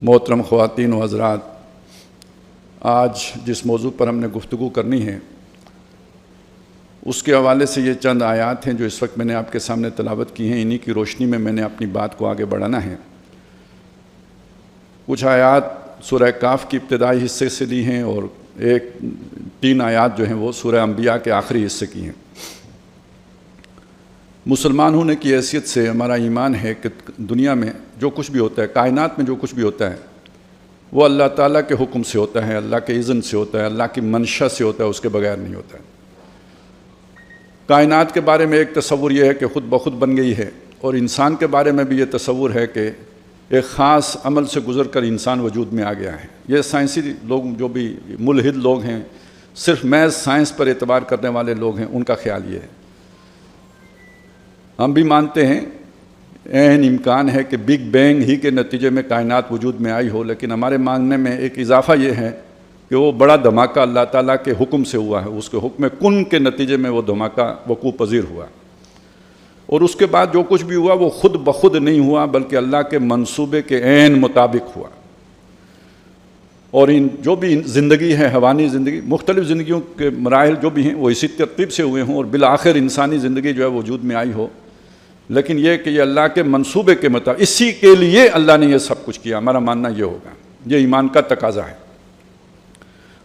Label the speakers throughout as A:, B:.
A: محترم خواتین و حضرات، آج جس موضوع پر ہم نے گفتگو کرنی ہے اس کے حوالے سے یہ چند آیات ہیں جو اس وقت میں نے آپ کے سامنے تلاوت کی ہیں۔ انہی کی روشنی میں میں نے اپنی بات کو آگے بڑھانا ہے۔ کچھ آیات سورہ کاف کی ابتدائی حصے سے لی ہیں اور 3 آیات جو ہیں وہ سورہ انبیاء کے آخری حصے کی ہیں۔ مسلمان ہونے کی حیثیت سے ہمارا ایمان ہے کہ دنیا میں جو کچھ بھی ہوتا ہے، کائنات میں جو کچھ بھی ہوتا ہے وہ اللہ تعالیٰ کے حکم سے ہوتا ہے، اللہ کے اذن سے ہوتا ہے، اللہ کی منشا سے ہوتا ہے، اس کے بغیر نہیں ہوتا ہے۔ کائنات کے بارے میں ایک تصور یہ ہے کہ خود بخود بن گئی ہے، اور انسان کے بارے میں بھی یہ تصور ہے کہ ایک خاص عمل سے گزر کر انسان وجود میں آ گیا ہے۔ یہ سائنسی لوگ جو بھی ملحد لوگ ہیں، صرف محض سائنس پر اعتبار کرنے والے لوگ ہیں، ان کا خیال یہ ہے۔ ہم بھی مانتے ہیں عین امکان ہے کہ بگ بینگ ہی کے نتیجے میں کائنات وجود میں آئی ہو، لیکن ہمارے ماننے میں ایک اضافہ یہ ہے کہ وہ بڑا دھماکہ اللہ تعالیٰ کے حکم سے ہوا ہے، اس کے حکم کن کے نتیجے میں وہ دھماکہ وقوع پذیر ہوا، اور اس کے بعد جو کچھ بھی ہوا وہ خود بخود نہیں ہوا بلکہ اللہ کے منصوبے کے عین مطابق ہوا۔ اور جو بھی زندگی ہے، حیوانی زندگی، مختلف زندگیوں کے مراحل جو بھی ہیں وہ اسی ترتیب سے ہوئے ہوں اور بالآخر انسانی زندگی جو ہے وجود میں آئی ہو، لیکن یہ کہ یہ اللہ کے منصوبے کے مطابق، اسی کے لیے اللہ نے یہ سب کچھ کیا، ہمارا ماننا یہ ہوگا، یہ ایمان کا تقاضا ہے۔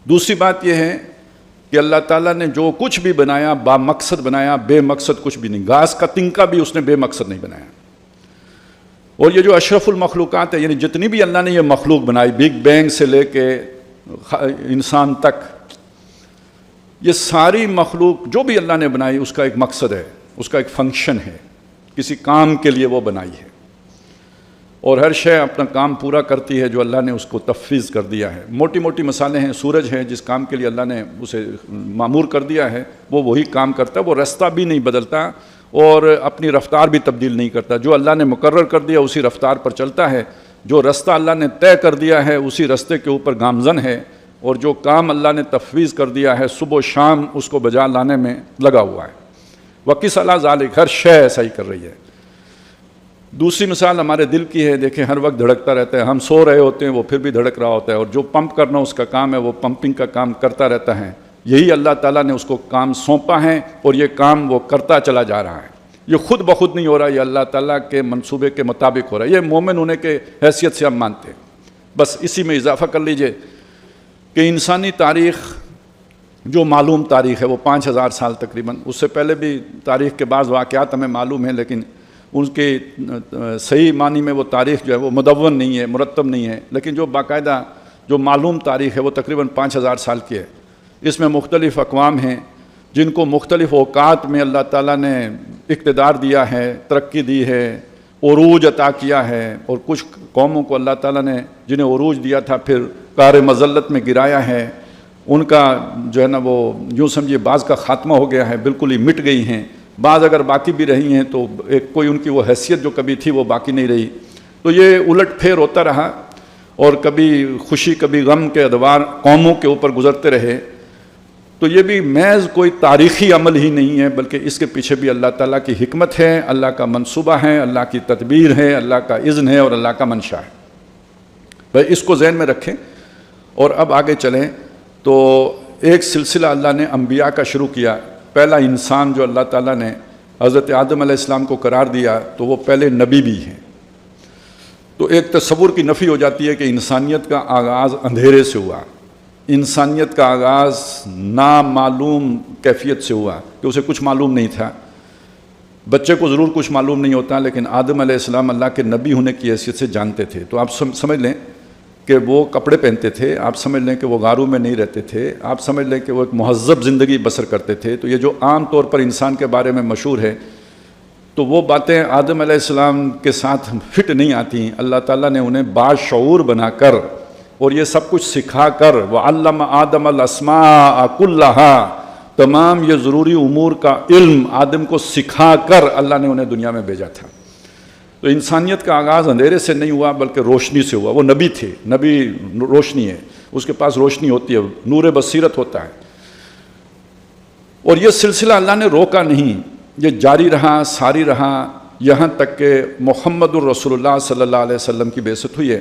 A: دوسری بات یہ ہے کہ اللہ تعالیٰ نے جو کچھ بھی بنایا با مقصد بنایا، بے مقصد کچھ بھی نہیں۔ گھاس کا تنکا بھی اس نے بے مقصد نہیں بنایا۔ اور یہ جو اشرف المخلوقات ہے، یعنی جتنی بھی اللہ نے یہ مخلوق بنائی، بگ بینگ سے لے کے انسان تک، یہ ساری مخلوق جو بھی اللہ نے بنائی اس کا ایک مقصد ہے، اس کا ایک فنکشن ہے، کسی کام کے لیے وہ بنائی ہے، اور ہر شے اپنا کام پورا کرتی ہے جو اللہ نے اس کو تفویض کر دیا ہے۔ موٹی موٹی مثالیں ہیں، سورج ہے جس کام کے لیے اللہ نے اسے مامور کر دیا ہے وہ وہی کام کرتا ہے، وہ راستہ بھی نہیں بدلتا اور اپنی رفتار بھی تبدیل نہیں کرتا۔ جو اللہ نے مقرر کر دیا اسی رفتار پر چلتا ہے، جو رستہ اللہ نے طے کر دیا ہے اسی رستے کے اوپر گامزن ہے، اور جو کام اللہ نے تفویض کر دیا ہے صبح و شام اس کو بجا لانے میں لگا ہوا ہے۔ وقس اللہ ذالک، ہر شے ایسا ہی کر رہی ہے۔ دوسری مثال ہمارے دل کی ہے، دیکھیں ہر وقت دھڑکتا رہتا ہے، ہم سو رہے ہوتے ہیں وہ پھر بھی دھڑک رہا ہوتا ہے، اور جو پمپ کرنا اس کا کام ہے وہ پمپنگ کا کام کرتا رہتا ہے۔ یہی اللہ تعالیٰ نے اس کو کام سونپا ہے اور یہ کام وہ کرتا چلا جا رہا ہے۔ یہ خود بخود نہیں ہو رہا، یہ اللہ تعالیٰ کے منصوبے کے مطابق ہو رہا ہے۔ یہ مومن ہونے کے حیثیت سے ہم مانتے ہیں۔ بس اسی میں اضافہ کر لیجئے کہ انسانی تاریخ جو معلوم تاریخ ہے وہ 5000 سال تقریباً، اس سے پہلے بھی تاریخ کے بعض واقعات ہمیں معلوم ہیں، لیکن ان کے صحیح معنی میں وہ تاریخ جو ہے وہ مدون نہیں ہے، مرتب نہیں ہے، لیکن جو باقاعدہ جو معلوم تاریخ ہے وہ تقریباً 5000 سال کی ہے۔ اس میں مختلف اقوام ہیں جن کو مختلف اوقات میں اللہ تعالیٰ نے اقتدار دیا ہے، ترقی دی ہے، عروج عطا کیا ہے، اور کچھ قوموں کو اللہ تعالیٰ نے جنہیں عروج دیا تھا پھر کار مذلت میں گرایا ہے، ان کا جو ہے نا وہ یوں سمجھیے بعض کا خاتمہ ہو گیا ہے، بالکل ہی مٹ گئی ہیں، بعض اگر باقی بھی رہی ہیں تو کوئی ان کی وہ حیثیت جو کبھی تھی وہ باقی نہیں رہی۔ تو یہ الٹ پھیر ہوتا رہا، اور کبھی خوشی کبھی غم کے ادوار قوموں کے اوپر گزرتے رہے۔ تو یہ بھی محض کوئی تاریخی عمل ہی نہیں ہے، بلکہ اس کے پیچھے بھی اللہ تعالیٰ کی حکمت ہے، اللہ کا منصوبہ ہے، اللہ کی تدبیر ہے، اللہ کا اذن ہے اور اللہ کا منشا ہے۔ بھائی اس کو ذہن میں رکھیں اور اب آگے چلیں۔ تو ایک سلسلہ اللہ نے انبیاء کا شروع کیا۔ پہلا انسان جو اللہ تعالیٰ نے حضرت آدم علیہ السلام کو قرار دیا تو وہ پہلے نبی بھی ہیں۔ تو ایک تصور کی نفی ہو جاتی ہے کہ انسانیت کا آغاز اندھیرے سے ہوا، انسانیت کا آغاز نامعلوم کیفیت سے ہوا کہ اسے کچھ معلوم نہیں تھا۔ بچے کو ضرور کچھ معلوم نہیں ہوتا، لیکن آدم علیہ السلام اللہ کے نبی ہونے کی حیثیت سے جانتے تھے۔ تو آپ سمجھ لیں کہ وہ کپڑے پہنتے تھے، آپ سمجھ لیں کہ وہ غاروں میں نہیں رہتے تھے، آپ سمجھ لیں کہ وہ ایک مہذب زندگی بسر کرتے تھے۔ تو یہ جو عام طور پر انسان کے بارے میں مشہور ہے، تو وہ باتیں آدم علیہ السلام کے ساتھ فٹ نہیں آتی۔ اللہ تعالیٰ نے انہیں باشعور بنا کر اور یہ سب کچھ سکھا کر، وَعَلَّمَ آدَمَ الْأَسْمَاءَ كُلَّهَا، تمام یہ ضروری امور کا علم آدم کو سکھا کر اللہ نے انہیں دنیا میں بھیجا تھا۔ تو انسانیت کا آغاز اندھیرے سے نہیں ہوا بلکہ روشنی سے ہوا۔ وہ نبی تھے، نبی روشنی ہے، اس کے پاس روشنی ہوتی ہے، نور بصیرت ہوتا ہے۔ اور یہ سلسلہ اللہ نے روکا نہیں، یہ جاری رہا، ساری رہا، یہاں تک کہ محمد الرسول اللہ صلی اللہ علیہ وسلم کی بعثت ہوئی ہے۔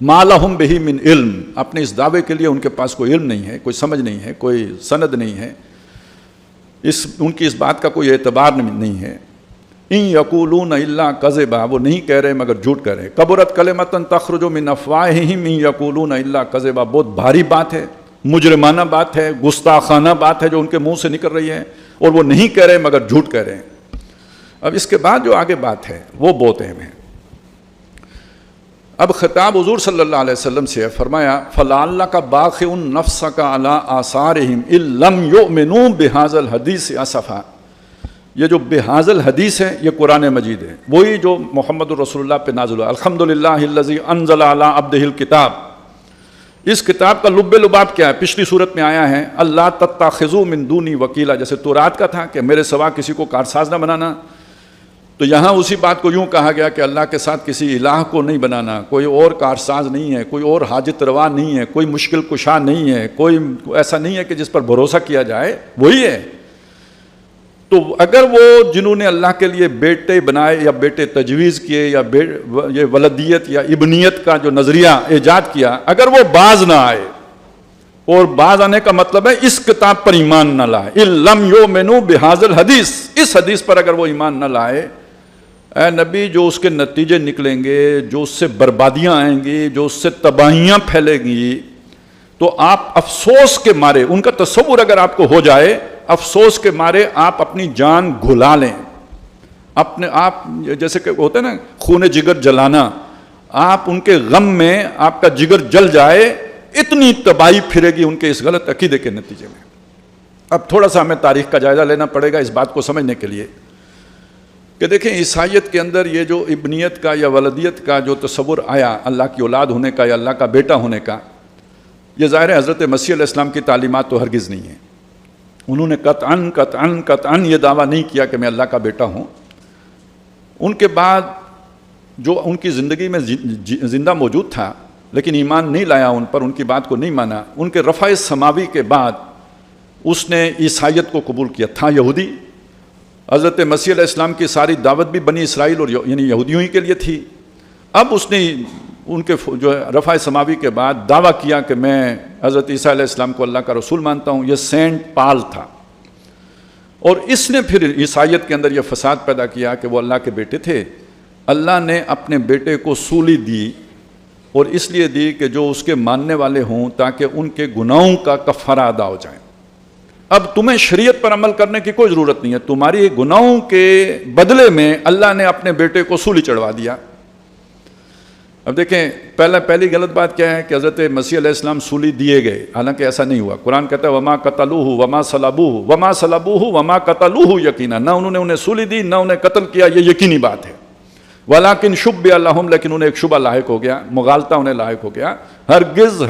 A: ما لہم بہ من علم، اپنے اس دعوے کے لیے ان کے پاس کوئی علم نہیں ہے، کوئی سمجھ نہیں ہے، کوئی سند نہیں ہے، ان کی اس بات کا کوئی اعتبار نہیں ہے۔ ان یقولون الا کذبا، وہ نہیں کہہ رہے مگر جھوٹ کہہ رہے۔ کبرت کلمۃ تخرج من افواہہم ان یقولون الا کذبا، بہت بھاری بات ہے، مجرمانہ بات ہے، گستاخانہ بات ہے جو ان کے منہ سے نکل رہی ہے، اور وہ نہیں کہہ رہے مگر جھوٹ کہہ رہے ہیں۔ اب اس کے بعد جو آگے بات ہے وہ بہت اہم ہے۔ اب خطاب حضور صلی اللہ علیہ وسلم سے فرمایا فَلَعَلَّكَ بَاخِعٌ نَفْسَكَ عَلَىٰ آثَارِهِمْ إِن لَّمْ يُؤْمِنُوا بِهَٰذَا الْحَدِيثِ أَسَفًا۔ یہ جو بِهَٰذَا الْحَدِيث ہے یہ قرآن مجید ہے، وہی جو محمد رسول اللہ پہ نازل ہوا، الحمدللہ الذی انزل علی عبدہ الکتاب۔ اس کتاب کا لب لباب کیا ہے؟ پچھلی صورت میں آیا ہے اللہ تتخذوا من دونی وکیلا، جیسے تورات کا تھا کہ میرے سوا کسی کو کارساز نہ بنانا، تو یہاں اسی بات کو یوں کہا گیا کہ اللہ کے ساتھ کسی الہ کو نہیں بنانا، کوئی اور کارساز نہیں ہے، کوئی اور حاجت روا نہیں ہے، کوئی مشکل کشا نہیں ہے، کوئی ایسا نہیں ہے کہ جس پر بھروسہ کیا جائے، وہی ہے۔ تو اگر وہ جنہوں نے اللہ کے لیے بیٹے بنائے یا بیٹے تجویز کیے یا یہ ولدیت یا ابنیت کا جو نظریہ ایجاد کیا، اگر وہ باز نہ آئے، اور باز آنے کا مطلب ہے اس کتاب پر ایمان نہ لائے، اِن لَّمْ يُؤْمِنُوا بِهَٰذَا الْحَدِيثِ، اس حدیث پر اگر وہ ایمان نہ لائے، اے نبی جو اس کے نتیجے نکلیں گے، جو اس سے بربادیاں آئیں گی، جو اس سے تباہیاں پھیلے گی، تو آپ افسوس کے مارے، ان کا تصور اگر آپ کو ہو جائے، افسوس کے مارے آپ اپنی جان گھلا لیں، اپنے آپ جیسے کہ ہوتا ہے نا خون جگر جلانا، آپ ان کے غم میں آپ کا جگر جل جائے، اتنی تباہی پھرے گی ان کے اس غلط عقیدے کے نتیجے میں۔ اب تھوڑا سا ہمیں تاریخ کا جائزہ لینا پڑے گا اس بات کو سمجھنے کے لیے کہ دیکھیں عیسائیت کے اندر یہ جو ابنیت کا یا ولدیت کا جو تصور آیا، اللہ کی اولاد ہونے کا یا اللہ کا بیٹا ہونے کا، یہ ظاہر ہے حضرت مسیح علیہ السلام کی تعلیمات تو ہرگز نہیں ہیں۔ انہوں نے قطعاً یہ دعویٰ نہیں کیا کہ میں اللہ کا بیٹا ہوں۔ ان کے بعد جو ان کی زندگی میں زندہ موجود تھا لیکن ایمان نہیں لایا ان پر، ان کی بات کو نہیں مانا، ان کے رفع سماوی کے بعد اس نے عیسائیت کو قبول کیا، تھا یہودی۔ حضرت مسیح علیہ السلام کی ساری دعوت بھی بنی اسرائیل اور یعنی یہودیوں ہی کے لیے تھی۔ اب اس نے ان کے جو رفع سماوی کے بعد دعویٰ کیا کہ میں حضرت عیسیٰ علیہ السلام کو اللہ کا رسول مانتا ہوں۔ یہ سینٹ پال تھا، اور اس نے پھر عیسائیت کے اندر یہ فساد پیدا کیا کہ وہ اللہ کے بیٹے تھے۔ اللہ نے اپنے بیٹے کو سولی دی، اور اس لیے دی کہ جو اس کے ماننے والے ہوں تاکہ ان کے گناہوں کا کفارہ ادا ہو جائے۔ اب تمہیں شریعت پر عمل کرنے کی کوئی ضرورت نہیں ہے، تمہاری گناہوں کے بدلے میں اللہ نے اپنے بیٹے کو سولی چڑھوا دیا۔ اب دیکھیں پہلی غلط بات کیا ہے کہ حضرت مسیح علیہ السلام سولی دیے گئے، حالانکہ ایسا نہیں ہوا۔ قرآن کہتا ہے وما قتلوہ وما صلبوہ وما قتلوہ یقینا، نہ انہوں نے انہیں سولی دی نہ انہیں قتل کیا، یہ یقینی بات ہے۔ ولیکن شبہ لہم، لیکن انہیں ایک شبہ لاحق ہو گیا، مغالطہ انہیں لاحق ہو گیا، ہرگز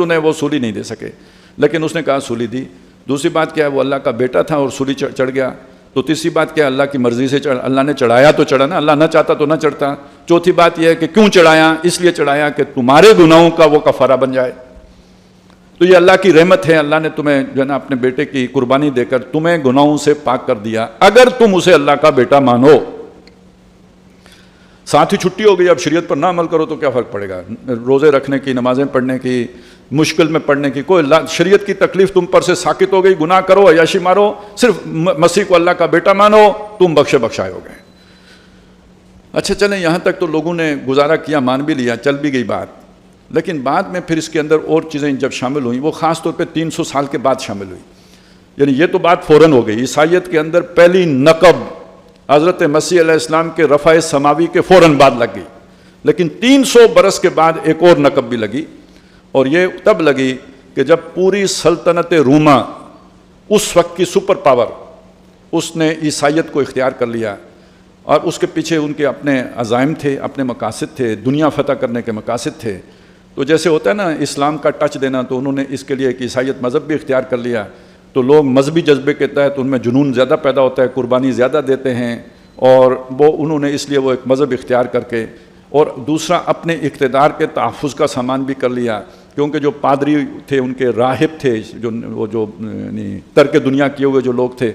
A: انہیں وہ سولی نہیں دے سکے، لیکن اس نے کہا سولی دی۔ دوسری بات کیا ہے وہ اللہ کا بیٹا تھا اور سولی چڑھ گیا۔ تو تیسری بات کیا ہے اللہ کی مرضی سے اللہ نے چڑھایا تو چڑھا نا، اللہ نہ چاہتا تو نہ چڑھتا۔ چوتھی بات یہ ہے کہ کیوں چڑھایا؟ اس لیے چڑھایا کہ تمہارے گناہوں کا وہ کفارہ بن جائے۔ تو یہ اللہ کی رحمت ہے، اللہ نے تمہیں جو ہے نا اپنے بیٹے کی قربانی دے کر تمہیں گناہوں سے پاک کر دیا، اگر تم اسے اللہ کا بیٹا مانو۔ ساتھ ہی چھٹی ہو گئی، اب شریعت پر نہ عمل کرو تو کیا فرق پڑے گا؟ روزے رکھنے کی، نمازیں پڑھنے کی، مشکل میں پڑھنے کی کوئی شریعت کی تکلیف تم پر سے ساقط ہو گئی، گناہ کرو، عیاشی مارو، صرف مسیح کو اللہ کا بیٹا مانو، تم بخشائے ہو گئے۔ اچھا چلیں یہاں تک تو لوگوں نے گزارا کیا، مان بھی لیا، چل بھی گئی بات، لیکن بعد میں پھر اس کے اندر اور چیزیں جب شامل ہوئیں، وہ خاص طور پہ 300 سال کے بعد شامل ہوئی۔ یعنی یہ تو بات فوراً ہو گئی، عیسائیت کے اندر پہلی نقب حضرت مسیح علیہ السلام کے رفع سماوی کے فوراً بعد لگ گئی، لیکن 300 برس کے بعد ایک اور نقب بھی لگی، اور یہ تب لگی کہ جب پوری سلطنت روما، اس وقت کی سپر پاور، اس نے عیسائیت کو اختیار کر لیا، اور اس کے پیچھے ان کے اپنے عزائم تھے، اپنے مقاصد تھے، دنیا فتح کرنے کے مقاصد تھے۔ تو جیسے ہوتا ہے نا اسلام کا ٹچ دینا، تو انہوں نے اس کے لیے ایک عیسائیت مذہب بھی اختیار کر لیا، تو لوگ مذہبی جذبے کے تحت ان میں جنون زیادہ پیدا ہوتا ہے، قربانی زیادہ دیتے ہیں، اور وہ انہوں نے اس لیے وہ ایک مذہب اختیار کر کے، اور دوسرا اپنے اقتدار کے تحفظ کا سامان بھی کر لیا، کیونکہ جو پادری تھے، ان کے راہب تھے، جو ترک دنیا کیے ہوئے جو لوگ تھے،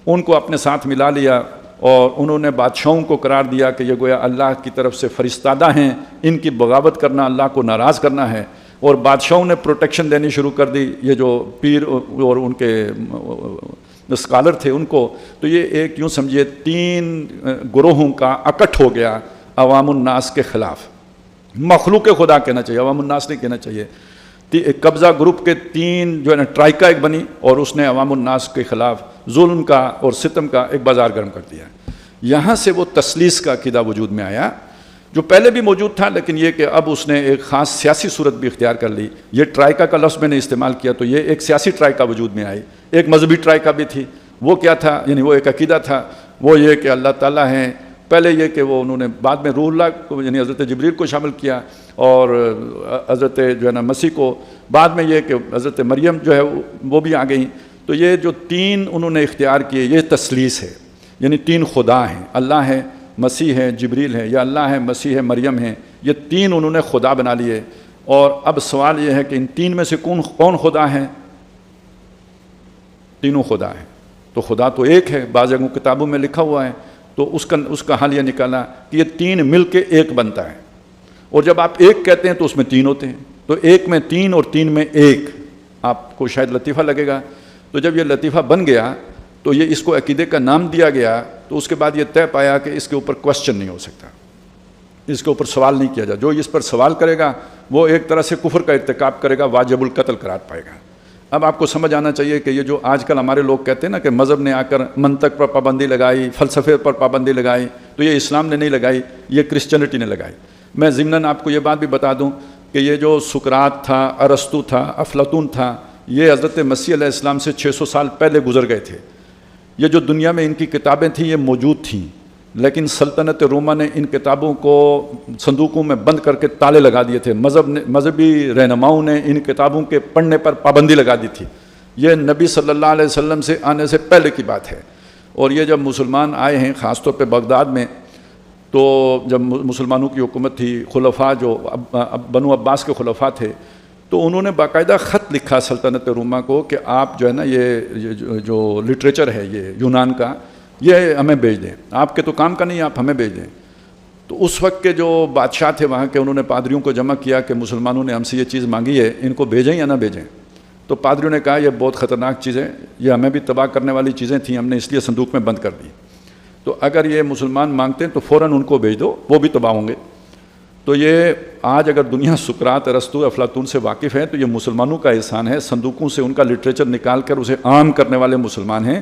A: ان کو اپنے ساتھ ملا لیا، اور انہوں نے بادشاہوں کو قرار دیا کہ یہ گویا اللہ کی طرف سے فرستادہ ہیں، ان کی بغاوت کرنا اللہ کو ناراض کرنا ہے، اور بادشاہوں نے پروٹیکشن دینی شروع کر دی یہ جو پیر اور ان کے اسکالر تھے ان کو. تو یہ ایک یوں سمجھیے 3 گروہوں کا اکٹھ ہو گیا عوام الناس کے خلاف. مخلوق خدا کہنا چاہیے، عوام الناس نہیں کہنا چاہیے. قبضہ گروپ کے 3 جو ہے نا ٹرائکا ایک بنی، اور اس نے عوام الناس کے خلاف ظلم کا اور ستم کا ایک بازار گرم کر دیا. یہاں سے وہ تثلیث کا عقیدہ وجود میں آیا جو پہلے بھی موجود تھا، لیکن یہ کہ اب اس نے ایک خاص سیاسی صورت بھی اختیار کر لی. یہ ٹرائکا کا لفظ میں نے استعمال کیا تو یہ ایک سیاسی ٹرائکا وجود میں آئی. ایک مذہبی ٹرائکا بھی تھی. وہ کیا تھا؟ یعنی وہ ایک عقیدہ تھا، وہ یہ کہ اللہ تعالیٰ ہیں. پہلے یہ کہ وہ انہوں نے بعد میں روح اللہ کو یعنی حضرت جبریل کو شامل کیا، اور حضرت جو ہے نا مسیح کو. بعد میں یہ کہ حضرت مریم جو ہے وہ بھی آ گئیں. تو یہ جو 3 انہوں نے اختیار کیے یہ تثلیث ہے، یعنی 3 خدا ہیں. اللہ ہے، مسیح ہے، جبریل ہے، یا اللہ ہے، مسیح ہے، مریم ہے. یہ 3 انہوں نے خدا بنا لیے. اور اب سوال یہ ہے کہ ان 3 میں سے کون خدا ہیں؟ تینوں خدا ہیں. تو خدا تو ایک ہے، بعض جگہوں کتابوں میں لکھا ہوا ہے. تو اس کا حل یہ نکالا کہ یہ 3 مل کے ایک بنتا ہے. اور جب آپ ایک کہتے ہیں تو اس میں 3 ہوتے ہیں. تو ایک میں 3 اور 3 میں 1. آپ کو شاید لطیفہ لگے گا. تو جب یہ لطیفہ بن گیا تو یہ اس کو عقیدے کا نام دیا گیا. تو اس کے بعد یہ طے پایا کہ اس کے اوپر کوسچن نہیں ہو سکتا، اس کے اوپر سوال نہیں کیا جائے. جو اس پر سوال کرے گا وہ ایک طرح سے کفر کا ارتکاب کرے گا، واجب القتل قرار پائے گا. اب آپ کو سمجھ آنا چاہیے کہ یہ جو آج کل ہمارے لوگ کہتے ہیں نا کہ مذہب نے آ کر منطق پر پابندی لگائی، فلسفے پر پابندی لگائی، تو یہ اسلام نے نہیں لگائی، یہ کرسچینٹی نے لگائی. میں ضمناً آپ کو یہ بات بھی بتا دوں کہ یہ جو سقراط تھا، ارسطو تھا، افلاطون تھا، یہ حضرت مسیح علیہ السلام سے 600 سال پہلے گزر گئے تھے. یہ جو دنیا میں ان کی کتابیں تھیں یہ موجود تھیں، لیکن سلطنت روما نے ان کتابوں کو صندوقوں میں بند کر کے تالے لگا دیے تھے. مذہبی رہنماؤں نے ان کتابوں کے پڑھنے پر پابندی لگا دی تھی. یہ نبی صلی اللہ علیہ وسلم سے آنے سے پہلے کی بات ہے. اور یہ جب مسلمان آئے ہیں خاص طور پہ بغداد میں، تو جب مسلمانوں کی حکومت تھی، خلفاء جو بنو عباس کے خلفاء تھے، تو انہوں نے باقاعدہ خط لکھا سلطنت روما کو کہ آپ جو ہے نا یہ جو لٹریچر ہے یہ یونان کا، یہ ہمیں بھیج دیں. آپ کے تو کام کا نہیں، آپ ہمیں بھیج دیں. تو اس وقت کے جو بادشاہ تھے وہاں کے، انہوں نے پادریوں کو جمع کیا کہ مسلمانوں نے ہم سے یہ چیز مانگی ہے، ان کو بھیجیں یا نہ بھیجیں. تو پادریوں نے کہا یہ بہت خطرناک چیز ہے، یہ ہمیں بھی تباہ کرنے والی چیزیں تھیں، ہم نے اس لیے صندوق میں بند کر دی. تو اگر یہ مسلمان مانگتے ہیں تو فوراً ان کو بھیج دو، وہ بھی تباہ ہوں گے. تو یہ آج اگر دنیا سقراط، ارسطو، افلاطون سے واقف ہے تو یہ مسلمانوں کا احسان ہے. صندوقوں سے ان کا لٹریچر نکال کر اسے عام کرنے والے مسلمان ہیں،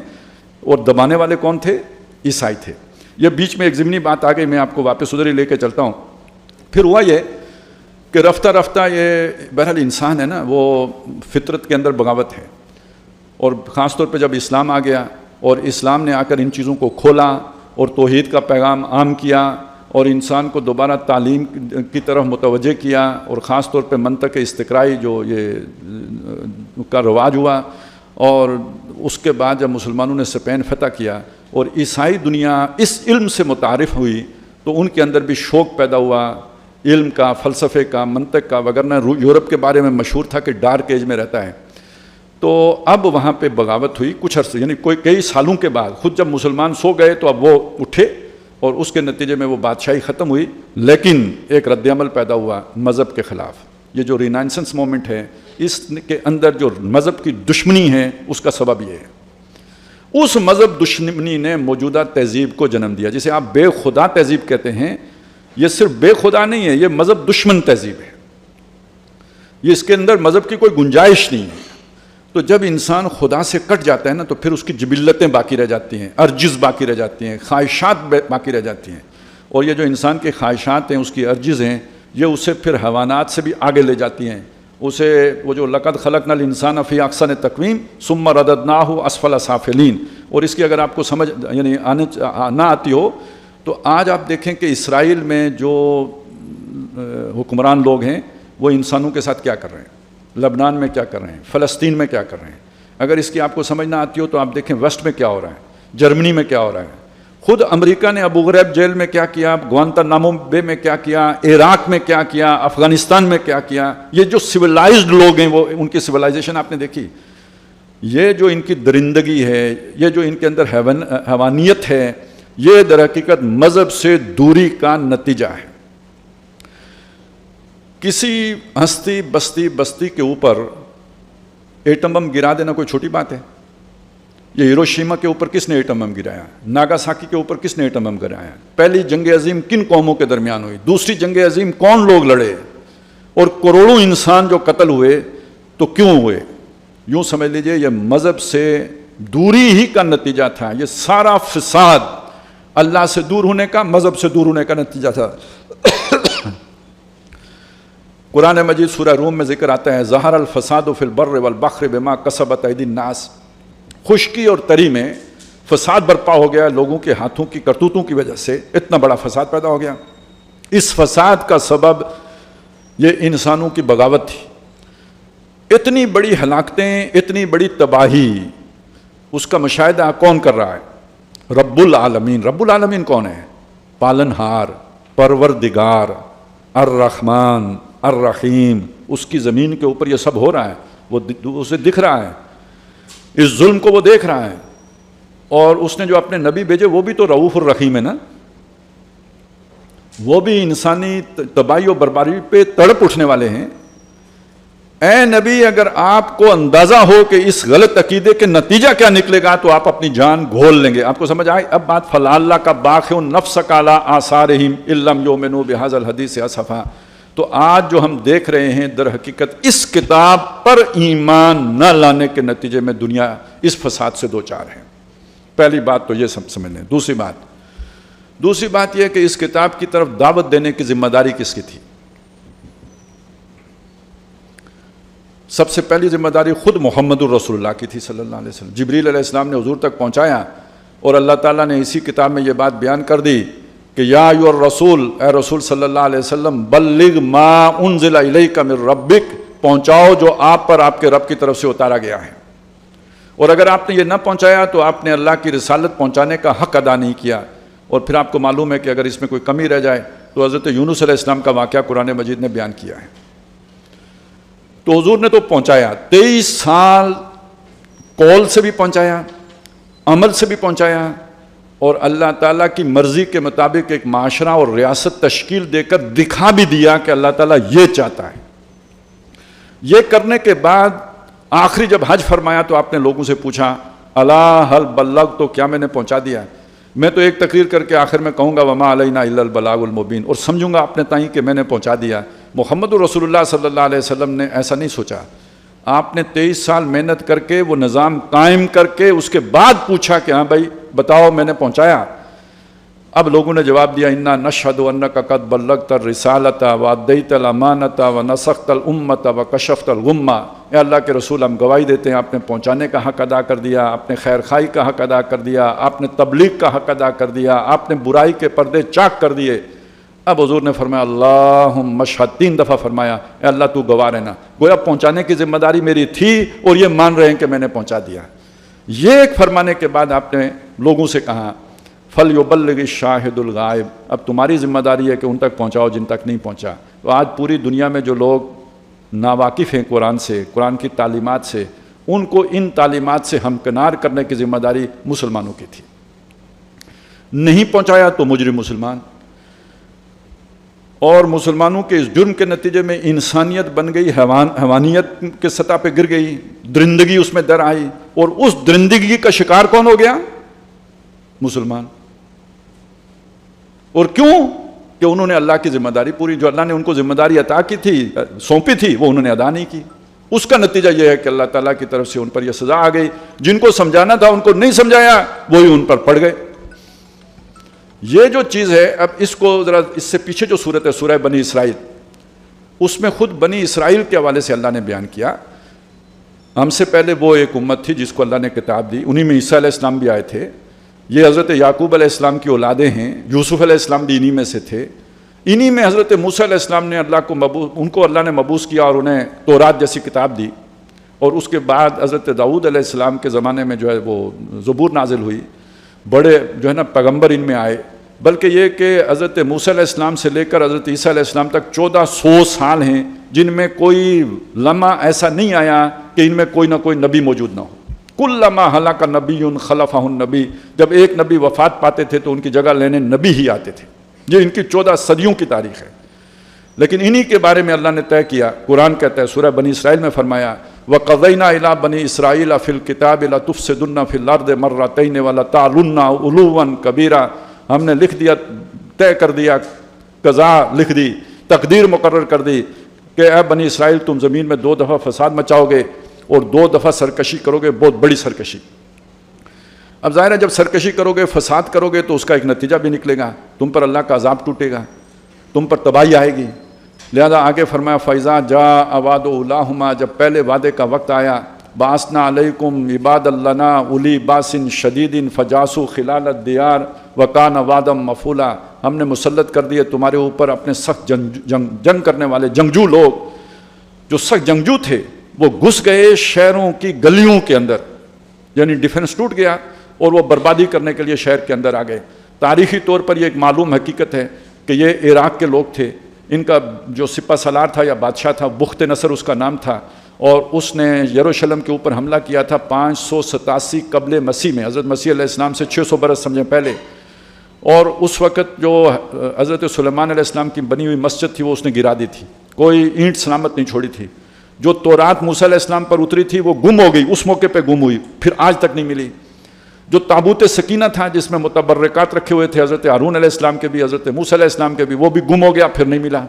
A: اور دبانے والے کون تھے؟ عیسائی تھے. یہ بیچ میں ایک ضمنی بات آ گئی، میں آپ کو واپس ادھر ہی لے کے چلتا ہوں. پھر ہوا یہ کہ رفتہ رفتہ یہ بہرحال انسان ہے نا، وہ فطرت کے اندر بغاوت ہے. اور خاص طور پہ جب اسلام آ گیا اور اسلام نے آ کر ان چیزوں کو کھولا اور توحید کا پیغام عام کیا اور انسان کو دوبارہ تعلیم کی طرف متوجہ کیا، اور خاص طور پہ منطق استقرائی جو یہ کا رواج ہوا. اور اس کے بعد جب مسلمانوں نے اسپین فتح کیا اور عیسائی دنیا اس علم سے متعارف ہوئی تو ان کے اندر بھی شوق پیدا ہوا علم کا، فلسفے کا، منطق کا. وگرنہ یورپ کے بارے میں مشہور تھا کہ ڈارک ایج میں رہتا ہے. تو اب وہاں پہ بغاوت ہوئی کچھ عرصے، یعنی کئی سالوں کے بعد. خود جب مسلمان سو گئے تو اب وہ اٹھے اور اس کے نتیجے میں وہ بادشاہی ختم ہوئی، لیکن ایک رد عمل پیدا ہوا مذہب کے خلاف. یہ جو رینائنسنس مومنٹ ہے اس کے اندر جو مذہب کی دشمنی ہے اس کا سبب یہ ہے. اس مذہب دشمنی نے موجودہ تہذیب کو جنم دیا، جسے آپ بے خدا تہذیب کہتے ہیں. یہ صرف بے خدا نہیں ہے، یہ مذہب دشمن تہذیب ہے. یہ اس کے اندر مذہب کی کوئی گنجائش نہیں ہے. تو جب انسان خدا سے کٹ جاتا ہے نا تو پھر اس کی جبلتیں باقی رہ جاتی ہیں، ارجز باقی رہ جاتی ہیں، خواہشات باقی رہ جاتی ہیں. اور یہ جو انسان کی خواہشات ہیں، اس کی ارجز ہیں، یہ اسے پھر حیوانات سے بھی آگے لے جاتی ہیں. اسے وہ جو لقد خلقنا الانسان فی احسن تقویم ثم رددناہ اسفل سافلین. اور اس کی اگر آپ کو سمجھ یعنی نہ آتی ہو تو آج آپ دیکھیں کہ اسرائیل میں جو حکمران لوگ ہیں وہ انسانوں کے ساتھ کیا کر رہے ہیں، لبنان میں کیا کر رہے ہیں، فلسطین میں کیا کر رہے ہیں. اگر اس کی آپ کو سمجھ نہ آتی ہو تو آپ دیکھیں ویسٹ میں کیا ہو رہا ہے، جرمنی میں کیا ہو رہا ہے. خود امریکہ نے ابو غریب جیل میں کیا کیا، گوانتانامو بے میں کیا کیا، عراق میں کیا کیا، افغانستان میں کیا کیا. یہ جو سویلائزڈ لوگ ہیں وہ ان کی سویلائزیشن آپ نے دیکھی. یہ جو ان کی درندگی ہے، یہ جو ان کے اندر حیوانیت ہے، یہ در حقیقت مذہب سے دوری کا نتیجہ ہے۔ کسی ہستی بستی کے اوپر ایٹم بم گرا دینا کوئی چھوٹی بات ہے؟ یہ ہیروشیما کے اوپر کس نے ایٹم بم گرایا؟ ناگاساکی کے اوپر کس نے ایٹم بم گرایا؟ پہلی جنگ عظیم کن قوموں کے درمیان ہوئی؟ دوسری جنگ عظیم کون لوگ لڑے؟ اور کروڑوں انسان جو قتل ہوئے تو کیوں ہوئے؟ یوں سمجھ لیجئے یہ مذہب سے دوری ہی کا نتیجہ تھا۔ یہ سارا فساد اللہ سے دور ہونے کا، مذہب سے دور ہونے کا نتیجہ تھا۔ قرآن مجید سورہ روم میں ذکر آتا ہے ظہر الفساد فی البر والبحر بما کسبت ایدی الناس، خشکی اور تری میں فساد برپا ہو گیا لوگوں کے ہاتھوں کی کرتوتوں کی وجہ سے، اتنا بڑا فساد پیدا ہو گیا۔ اس فساد کا سبب یہ انسانوں کی بغاوت تھی۔ اتنی بڑی ہلاکتیں، اتنی بڑی تباہی، اس کا مشاہدہ کون کر رہا ہے؟ رب العالمین۔ رب العالمین کون ہے؟ پالنہار، پروردگار، الرحمن، الرحیم۔ اس کی زمین کے اوپر یہ سب ہو رہا ہے، وہ اسے دکھ رہا ہے، اس ظلم کو وہ دیکھ رہا ہے۔ اور اس نے جو اپنے نبی بھیجے وہ بھی تو رؤوف الرحیم ہے نا، وہ بھی انسانی تباہی و بربادی پہ تڑپ اٹھنے والے ہیں۔ اے نبی، اگر آپ کو اندازہ ہو کہ اس غلط عقیدے کے نتیجہ کیا نکلے گا تو آپ اپنی جان گھول لیں گے۔ آپ کو سمجھ آئے اب بات؟ فلا اللہ کا باخع نفسک علی آثارہم ان لم یؤمنوا بہذا الحدیث اسفا۔ تو آج جو ہم دیکھ رہے ہیں در حقیقت اس کتاب پر ایمان نہ لانے کے نتیجے میں دنیا اس فساد سے دوچار ہے۔ پہلی بات تو یہ سمجھ لیں۔ دوسری بات یہ کہ اس کتاب کی طرف دعوت دینے کی ذمہ داری کس کی تھی؟ سب سے پہلی ذمہ داری خود محمد الرسول اللہ کی تھی صلی اللہ علیہ وسلم۔ جبریل علیہ السلام نے حضور تک پہنچایا اور اللہ تعالیٰ نے اسی کتاب میں یہ بات بیان کر دی کہ یا ایھا الرسول، اے رسول صلی اللہ علیہ وسلم، بلغ ما انزل الیک من ربک، پہنچاؤ جو آپ پر آپ کے رب کی طرف سے اتارا گیا ہے۔ اور اگر آپ نے یہ نہ پہنچایا تو آپ نے اللہ کی رسالت پہنچانے کا حق ادا نہیں کیا۔ اور پھر آپ کو معلوم ہے کہ اگر اس میں کوئی کمی رہ جائے تو حضرت یونس علیہ السلام کا واقعہ قرآن مجید نے بیان کیا ہے۔ تو حضور نے تو پہنچایا، 23 سال قول سے بھی پہنچایا، عمل سے بھی پہنچایا، اور اللہ تعالیٰ کی مرضی کے مطابق ایک معاشرہ اور ریاست تشکیل دے کر دکھا بھی دیا کہ اللہ تعالیٰ یہ چاہتا ہے۔ یہ کرنے کے بعد آخری جب حج فرمایا تو آپ نے لوگوں سے پوچھا الا هل بلغت، تو کیا میں نے پہنچا دیا؟ میں تو ایک تقریر کر کے آخر میں کہوں گا وما علینا الا البلاغ المبین، اور سمجھوں گا اپنے تائیں کہ میں نے پہنچا دیا۔ محمد رسول اللہ صلی اللہ علیہ وسلم نے ایسا نہیں سوچا۔ آپ نے 23 سال محنت کر کے وہ نظام قائم کر کے اس کے بعد پوچھا کہ ہاں بھائی بتاؤ میں نے پہنچایا؟ اب لوگوں نے جواب دیا انا نشہد انک قد بلغت الرسالۃ وادیت الامانۃ ونصحت الامۃ وکشفت الغمۃ۔ اے اللہ کے رسول، ہم گواہی دیتے ہیں آپ نے پہنچانے کا حق ادا کر دیا، آپ نے خیر خواہی کا حق ادا کر دیا، آپ نے تبلیغ کا حق ادا کر دیا، آپ نے برائی کے پردے چاک کر دیے۔ اب حضور نے فرمایا اللہم اشہد، 3 دفعہ فرمایا اے اللہ تو گواہ رہنا۔ گویا پہنچانے کی ذمہ داری میری تھی اور یہ مان رہے ہیں کہ میں نے پہنچا دیا۔ یہ ایک فرمانے کے بعد آپ نے لوگوں سے کہا فَلْيُبَلِّغِ الشَّاهِدُ الْغَائِبُ، اب تمہاری ذمہ داری ہے کہ ان تک پہنچاؤ جن تک نہیں پہنچا۔ تو آج پوری دنیا میں جو لوگ ناواقف ہیں قرآن سے، قرآن کی تعلیمات سے، ان کو ان تعلیمات سے ہمکنار کرنے کی ذمہ داری مسلمانوں کی تھی۔ نہیں پہنچایا تو مجرم مسلمان، اور مسلمانوں کے اس جرم کے نتیجے میں انسانیت بن گئی، حیوانیت کے سطح پہ گر گئی، درندگی اس میں در آئی، اور اس درندگی کا شکار کون ہو گیا؟ مسلمان۔ اور کیوں؟ کہ انہوں نے اللہ کی ذمہ داری پوری، جو اللہ نے ان کو ذمہ داری عطا کی تھی، سونپی تھی، وہ انہوں نے ادا نہیں کی۔ اس کا نتیجہ یہ ہے کہ اللہ تعالیٰ کی طرف سے ان پر یہ سزا آ گئی۔ جن کو سمجھانا تھا ان کو نہیں سمجھایا، وہی ان پر پڑ گئے۔ یہ جو چیز ہے، اب اس کو ذرا اس سے پیچھے جو صورت ہے سورہ بنی اسرائیل، اس میں خود بنی اسرائیل کے حوالے سے اللہ نے بیان کیا۔ ہم سے پہلے وہ ایک امت تھی جس کو اللہ نے کتاب دی، انہی میں عیسیٰ علیہ السلام بھی آئے تھے۔ یہ حضرت یعقوب علیہ السلام کی اولادیں ہیں، یوسف علیہ السلام بھی انہی میں سے تھے۔ انہی میں حضرت موسیٰ علیہ السلام نے ان کو اللہ نے مبعوث کیا اور انہیں تورات جیسی کتاب دی، اور اس کے بعد حضرت داؤد علیہ السلام کے زمانے میں جو ہے وہ زبور نازل ہوئی، بڑے جو ہے نا پیغمبر ان میں آئے۔ بلکہ یہ کہ حضرت موسیٰ علیہ السلام سے لے کر حضرت عیسیٰ علیہ السلام تک 1400 سال ہیں جن میں کوئی لمحہ ایسا نہیں آیا کہ ان میں کوئی نہ کوئی نبی موجود نہ ہو۔ کلما ہلاک نبی خلفہ النبی، جب ایک نبی وفات پاتے تھے تو ان کی جگہ لینے نبی ہی آتے تھے. یہ ان کی 14 صدیوں کی تاریخ ہے. لیکن انہی کے بارے میں اللہ نے طے کیا. قرآن کہتا ہے سورہ بنی اسرائیل میں فرمایا وَقَضَيْنَا إِلَىٰ بَنِي إِسْرَائِيلَ فِي الْكِتَابِ لَتُفْسِدُنَّ فِي الْأَرْضِ مَرَّتَيْنِ وَلَتَعْلُنَّ عُلُوًّا كَبِيرًا. ہم نے لکھ دیا، طے کر دیا، قضا لکھ دی، تقدیر مقرر کر دی کہ اے بنی اسرائیل تم زمین میں 2 دفعہ فساد مچاؤ گے اور 2 دفعہ سرکشی کرو گے، بہت بڑی سرکشی. اب ظاہر ہے جب سرکشی کرو گے، فساد کرو گے تو اس کا ایک نتیجہ بھی نکلے گا، تم پر اللہ کا عذاب ٹوٹے گا، تم پر تباہی آئے گی. لہذا آگے فرمایا فَإِذَا جَاءَ وَعْدُ أُولَاهُمَا، جب پہلے وعدے کا وقت آیا، بَعَثْنَا عَلَيْكُمْ عِبَادًا لَنَا أُولِي بَأْسٍ شَدِيدٍ فَجَاسُوا خِلَالَ الدِّيَارِ وَكَانَ وَعْدًا مَفْعُولًا. ہم نے مسلط کر دیے تمہارے اوپر اپنے سخت جنگ کرنے والے جنگجو لوگ. جو سخت جنگجو تھے وہ گھس گئے شہروں کی گلیوں کے اندر، یعنی ڈیفنس ٹوٹ گیا اور وہ بربادی کرنے کے لیے شہر کے اندر آ گئے. تاریخی طور پر یہ ایک معلوم حقیقت ہے کہ یہ عراق کے لوگ تھے. ان کا جو سپہ سالار تھا یا بادشاہ تھا، بخت نصر اس کا نام تھا، اور اس نے یروشلم کے اوپر حملہ کیا تھا 587 قبل مسیح میں، حضرت مسیح علیہ السلام سے 600 برس سمجھیں پہلے. اور اس وقت جو حضرت سلیمان علیہ السلام کی بنی ہوئی مسجد تھی وہ اس نے گرا دی تھی، کوئی اینٹ سلامت نہیں چھوڑی تھی. جو تورات موسیٰ علیہ السلام پر اتری تھی وہ گم ہو گئی، اس موقع پہ گم ہوئی، پھر آج تک نہیں ملی. جو تابوت سکینہ تھا جس میں متبرکات رکھے ہوئے تھے حضرت ہارون علیہ السلام کے بھی، حضرت موسیٰ علیہ السلام کے بھی، وہ بھی گم ہو گیا، پھر نہیں ملا،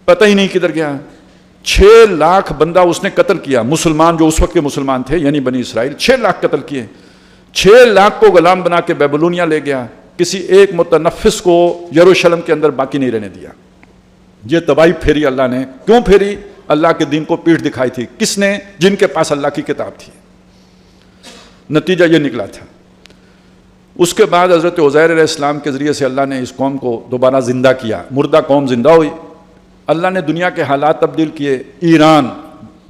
A: پتہ ہی نہیں کدھر گیا. 6 لاکھ بندہ اس نے قتل کیا، مسلمان جو اس وقت کے مسلمان تھے یعنی بنی اسرائیل، 6 لاکھ قتل کیے. 6 لاکھ کو غلام بنا کے بیبلونیا لے گیا، کسی ایک متنفس کو یروشلم کے اندر باقی نہیں رہنے دیا. یہ تباہی پھیری اللہ نے. کیوں پھیری؟ اللہ کے دین کو پیٹھ دکھائی تھی. کس نے؟ جن کے پاس اللہ کی کتاب تھی. نتیجہ یہ نکلا تھا. اس کے بعد حضرت عزیر علیہ السلام کے ذریعے سے اللہ نے اس قوم کو دوبارہ زندہ کیا، مردہ قوم زندہ ہوئی. اللہ نے دنیا کے حالات تبدیل کیے. ایران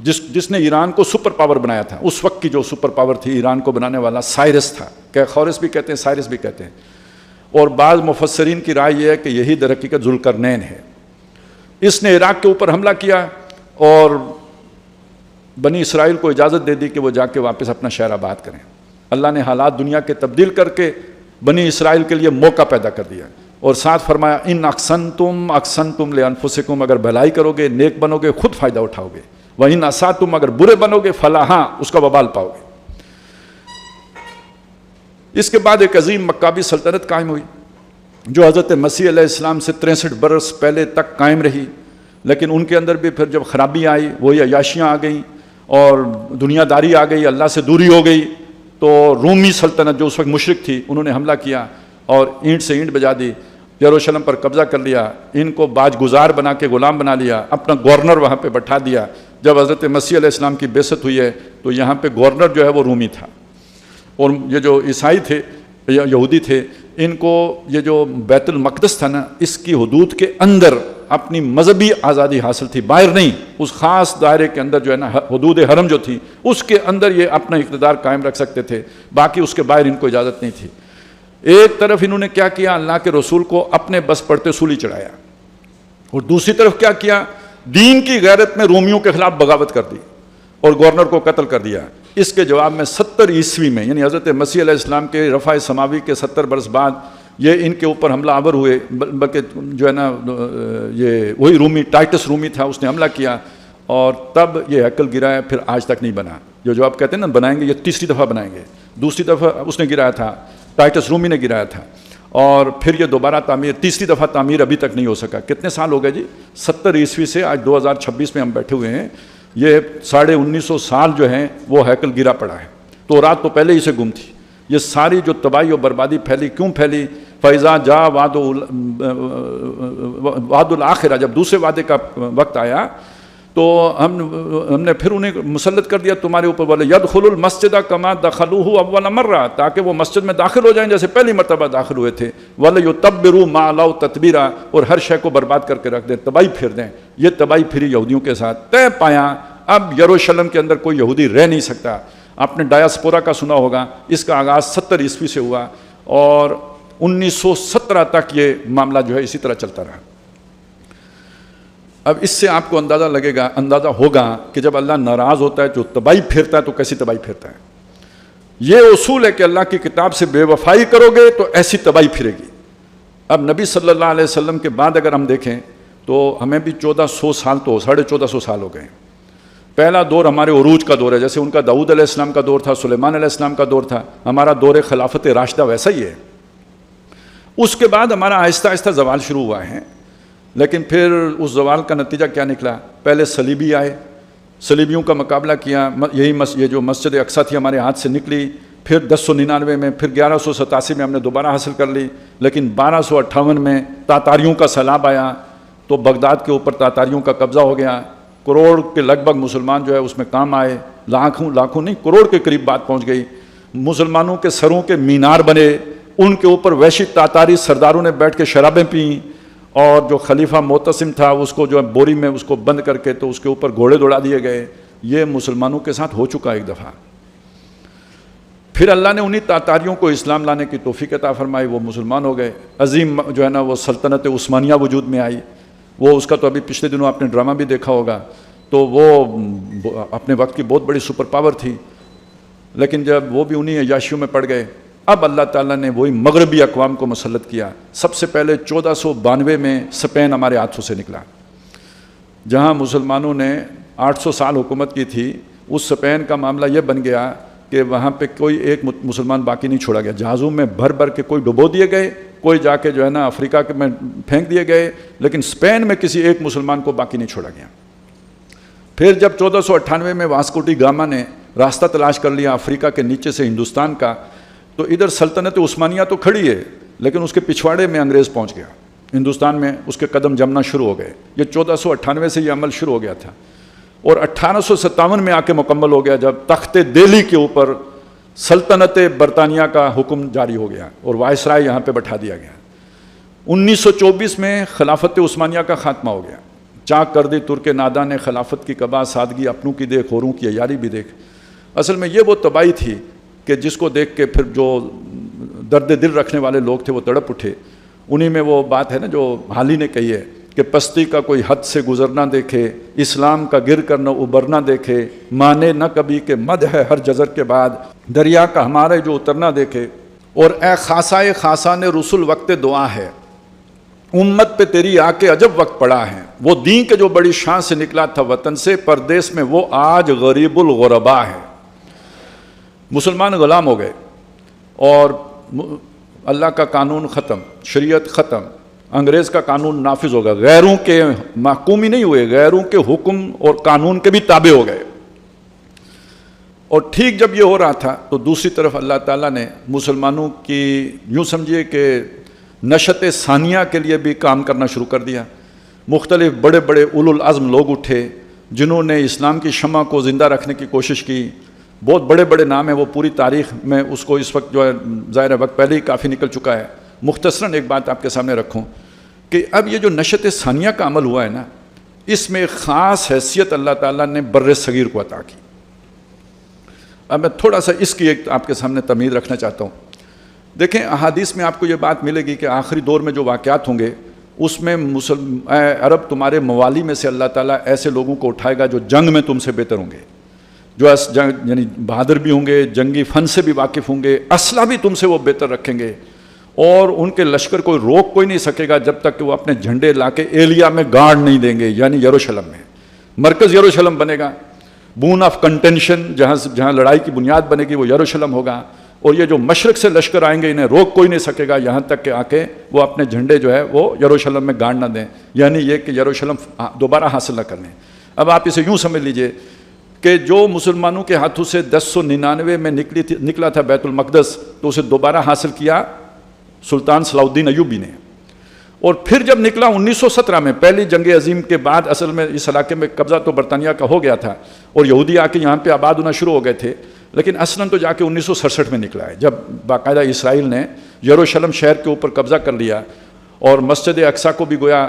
A: جس نے ایران کو سپر پاور بنایا تھا، اس وقت کی جو سپر پاور تھی ایران کو بنانے والا سائرس تھا، کہ خورس بھی کہتے ہیں، سائرس بھی کہتے ہیں. اور بعض مفسرین کی رائے یہ ہے کہ یہی در حقیقت ذوالقرنین ہے. اس نے عراق کے اوپر حملہ کیا اور بنی اسرائیل کو اجازت دے دی کہ وہ جا کے واپس اپنا شہر آباد کریں. اللہ نے حالات دنیا کے تبدیل کر کے بنی اسرائیل کے لیے موقع پیدا کر دیا، اور ساتھ فرمایا ان احسنتم لانفسکم، اگر بھلائی کرو گے، نیک بنو گے، خود فائدہ اٹھاؤ گے. وَإِنْ أَسَأْتُمْ، اگر برے بنو گے، فلاحاں، اس کا وبال پاؤ گے. اس کے بعد ایک عظیم مکابی سلطنت قائم ہوئی جو حضرت مسیح علیہ السلام سے 63 برس پہلے تک قائم رہی. لیکن ان کے اندر بھی پھر جب خرابی آئی، وہی عیاشیاں آ گئیں اور دنیا داری آ گئی، اللہ سے دوری ہو گئی، تو رومی سلطنت جو اس وقت مشرک تھی انہوں نے حملہ کیا اور اینٹ سے اینٹ بجا دی، یروشلم پر قبضہ کر لیا. ان کو باج گزار بنا کے غلام بنا لیا، اپنا گورنر وہاں پہ بٹھا دیا. جب حضرت مسیح علیہ السلام کی بعثت ہوئی ہے تو یہاں پہ گورنر جو ہے وہ رومی تھا، اور یہ جو عیسائی تھے یا یہودی تھے، ان کو یہ جو بیت المقدس تھا نا، اس کی حدود کے اندر اپنی مذہبی آزادی حاصل تھی، باہر نہیں. اس خاص دائرے کے اندر جو ہے نا، حدود حرم جو تھی اس کے اندر یہ اپنا اقتدار قائم رکھ سکتے تھے، باقی اس کے باہر ان کو اجازت نہیں تھی. ایک طرف انہوں نے کیا کیا، اللہ کے رسول کو اپنے بس پڑتے سولی چڑھایا، اور دوسری طرف کیا کیا، دین کی غیرت میں رومیوں کے خلاف بغاوت کر دی اور گورنر کو قتل کر دیا. اس کے جواب میں 70 عیسوی میں، یعنی حضرت مسیح علیہ السلام کے رفع سماوی کے 70 برس بعد یہ ان کے اوپر حملہ آور ہوئے. بلکہ جو ہے نا یہ وہی رومی، ٹائٹس رومی تھا، اس نے حملہ کیا اور تب یہ ہیکل گرایا، پھر آج تک نہیں بنا. جو آپ کہتے ہیں نا بنائیں گے، یہ تیسری دفعہ بنائیں گے. دوسری دفعہ اس نے گرایا تھا، ٹائٹس رومی نے گرایا تھا، اور پھر یہ دوبارہ تعمیر، تیسری دفعہ تعمیر ابھی تک نہیں ہو سکا. کتنے سال ہو گئے جی؟ 70 عیسوی سے آج 2026 میں ہم بیٹھے ہوئے ہیں. یہ 1950 سال جو ہیں وہ ہیکل گرا پڑا ہے. تو رات تو پہلے ہی سے گم تھی. یہ ساری جو تباہی و بربادی پھیلی، کیوں پھیلی؟ فَإِذَا جَاءَ وعد الآخرہ، جب دوسرے وعدے کا وقت آیا تو ہم نے پھر انہیں مسلط کر دیا تمہارے اوپر، وَلَيَدْخُلُوا الْمَسْجِدَ كَمَا دَخَلُوهُ أَوَّلَ مَرَّةٍ، تاکہ وہ مسجد میں داخل ہو جائیں جیسے پہلی مرتبہ داخل ہوئے تھے. وَلَيُتَبِّرُوا مَا عَلَوْا تَتْبِيرًا، اور ہر شے کو برباد کر کے رکھ دیں، تباہی پھیر دیں. یہ تباہی پھری یہودیوں کے ساتھ. طے پایا اب یروشلم کے اندر کوئی یہودی رہ نہیں سکتا. آپ نے ڈایاسپورا کا سنا ہوگا، اس کا آغاز 70 عیسوی سے ہوا اور 1917 تک یہ معاملہ جو ہے اسی طرح چلتا رہا. اب اس سے آپ کو اندازہ ہوگا کہ جب اللہ ناراض ہوتا ہے جو تباہی پھیرتا ہے تو کیسی تباہی پھیرتا ہے. یہ اصول ہے کہ اللہ کی کتاب سے بے وفائی کرو گے تو ایسی تباہی پھرے گی. اب نبی صلی اللہ علیہ وسلم کے بعد اگر ہم دیکھیں تو ہمیں بھی 1400 سال تو 1450 سال ہو گئے. پہلا دور ہمارے عروج کا دور ہے، جیسے ان کا داؤد علیہ السلام کا دور تھا، سلیمان علیہ السلام کا دور تھا، ہمارا دور خلافت راشدہ ویسا ہی ہے. اس کے بعد ہمارا آہستہ آہستہ زوال شروع ہوا ہے. لیکن پھر اس زوال کا نتیجہ کیا نکلا؟ پہلے صلیبی آئے، صلیبیوں کا مقابلہ کیا، یہ جو مسجد اقصیٰ تھی ہمارے ہاتھ سے نکلی، پھر 1099 میں، پھر 1187 میں ہم نے دوبارہ حاصل کر لی. لیکن 1258 میں تاتاریوں کا سیلاب آیا تو بغداد کے اوپر تاتاریوں کا قبضہ ہو گیا. کروڑ کے لگ بھگ مسلمان جو ہے اس میں کام آئے، لاکھوں نہیں کروڑ کے قریب بات پہنچ گئی. مسلمانوں کے سروں کے مینار بنے، ان کے اوپر وحشی تاتاری سرداروں نے بیٹھ کے شرابیں پیں، اور جو خلیفہ معتصم تھا اس کو جو ہے بوری میں اس کو بند کر کے تو اس کے اوپر گھوڑے دوڑا دیے گئے. یہ مسلمانوں کے ساتھ ہو چکا ایک دفعہ. پھر اللہ نے انہی تاتاریوں کو اسلام لانے کی توفیق عطا فرمائی، وہ مسلمان ہو گئے. عظیم جو ہے نا وہ سلطنت عثمانیہ وجود میں آئی. وہ اس کا تو ابھی پچھلے دنوں آپ نے ڈرامہ بھی دیکھا ہوگا. تو وہ اپنے وقت کی بہت بڑی سپر پاور تھی، لیکن جب وہ بھی انہی عیاشیوں میں پڑ گئے. اب اللہ تعالیٰ نے وہی مغربی اقوام کو مسلط کیا. سب سے پہلے 1492 میں اسپین ہمارے ہاتھوں سے نکلا. جہاں مسلمانوں نے 800 سال حکومت کی تھی، اس اسپین کا معاملہ یہ بن گیا کہ وہاں پہ کوئی ایک مسلمان باقی نہیں چھوڑا گیا. جہازوں میں بھر کے کوئی ڈبو دیے گئے، کوئی جا کے جو ہے نا افریقہ میں پھینک دیے گئے، لیکن اسپین میں کسی ایک مسلمان کو باقی نہیں چھوڑا گیا. پھر جب 1498 میں واسکو ڈی گاما نے راستہ تلاش کر لیا افریقہ کے نیچے سے ہندوستان کا، تو ادھر سلطنت عثمانیہ تو کھڑی ہے لیکن اس کے پچھواڑے میں انگریز پہنچ گیا. ہندوستان میں اس کے قدم جمنا شروع ہو گئے. یہ 1498 سے یہ عمل شروع ہو گیا تھا، اور 1857 میں آ کے مکمل ہو گیا جب تخت دہلی کے اوپر سلطنت برطانیہ کا حکم جاری ہو گیا اور وائسرائے یہاں پہ بٹھا دیا گیا. 1924 میں خلافت عثمانیہ کا خاتمہ ہو گیا. چاک کر دی ترک نادا نے خلافت کی قبا، سادگی اپنوں کی دیکھ، اوروں کی عیاری بھی دیکھ. اصل میں یہ وہ تباہی تھی کہ جس کو دیکھ کے پھر جو درد دل رکھنے والے لوگ تھے وہ تڑپ اٹھے. انہی میں وہ بات ہے نا جو حالی نے کہی ہے کہ پستی کا کوئی حد سے گزرنا دیکھے، اسلام کا گر کر نہ ابھرنا دیکھے، مانے نہ کبھی کہ مد ہے ہر جزر کے بعد، دریا کا ہمارے جو اترنا دیکھے. اور اے خاصائے خاصان رسول وقت دعا ہے، امت پہ تیری آ کے عجب وقت پڑا ہے. وہ دین کے جو بڑی شان سے نکلا تھا وطن سے پردیس میں، وہ آج غریب الغربا ہے. مسلمان غلام ہو گئے اور اللہ کا قانون ختم، شریعت ختم، انگریز کا قانون نافذ ہوگا. غیروں کے محکوم ہی نہیں ہوئے، غیروں کے حکم اور قانون کے بھی تابع ہو گئے. اور ٹھیک جب یہ ہو رہا تھا تو دوسری طرف اللہ تعالیٰ نے مسلمانوں کی یوں سمجھیے کہ نشت ثانیہ کے لیے بھی کام کرنا شروع کر دیا. مختلف بڑے بڑے اولو العزم لوگ اٹھے جنہوں نے اسلام کی شمع کو زندہ رکھنے کی کوشش کی. بہت بڑے بڑے نام ہیں، وہ پوری تاریخ میں اس کو اس وقت جو ہے ظاہر وقت پہلے ہی کافی نکل چکا ہے. مختصراً ایک بات آپ کے سامنے رکھوں کہ اب یہ جو نشت ثانیہ کا عمل ہوا ہے نا، اس میں ایک خاص حیثیت اللہ تعالیٰ نے بر صغیر کو عطا کی. اب میں تھوڑا سا اس کی ایک آپ کے سامنے تمہید رکھنا چاہتا ہوں. دیکھیں احادیث میں آپ کو یہ بات ملے گی کہ آخری دور میں جو واقعات ہوں گے اس میں عرب تمہارے موالی میں سے اللہ تعالیٰ ایسے لوگوں کو اٹھائے گا جو جنگ میں تم سے بہتر ہوں گے، جو یعنی بہادر بھی ہوں گے، جنگی فن سے بھی واقف ہوں گے، اسلحہ بھی تم سے وہ بہتر رکھیں گے، اور ان کے لشکر کوئی روک کوئی نہیں سکے گا جب تک کہ وہ اپنے جھنڈے لا کے ایلیا میں گاڑ نہیں دیں گے، یعنی یروشلم میں. مرکز یروشلم بنے گا، بون آف کنٹینشن، جہاں لڑائی کی بنیاد بنے گی وہ یروشلم ہوگا. اور یہ جو مشرق سے لشکر آئیں گے انہیں روک کوئی نہیں سکے گا یہاں تک کہ آ کے وہ اپنے جھنڈے جو ہے وہ یروشلم میں گاڑ نہ دیں، یعنی یہ کہ یروشلم دوبارہ حاصل نہ کر لیں. اب آپ اسے یوں سمجھ لیجئے کہ جو مسلمانوں کے ہاتھوں سے 1099 میں نکلا تھا بیت المقدس، تو اسے دوبارہ حاصل کیا سلطان صلاح الدین ایوبی نے. اور پھر جب نکلا 1917 میں پہلی جنگ عظیم کے بعد، اصل میں اس علاقے میں قبضہ تو برطانیہ کا ہو گیا تھا اور یہودی آ کے یہاں پہ آباد ہونا شروع ہو گئے تھے، لیکن اصلاً تو جا کے 1967 میں نکلا ہے جب باقاعدہ اسرائیل نے یروشلم شہر کے اوپر قبضہ کر لیا اور مسجد اقصیٰ کو بھی گویا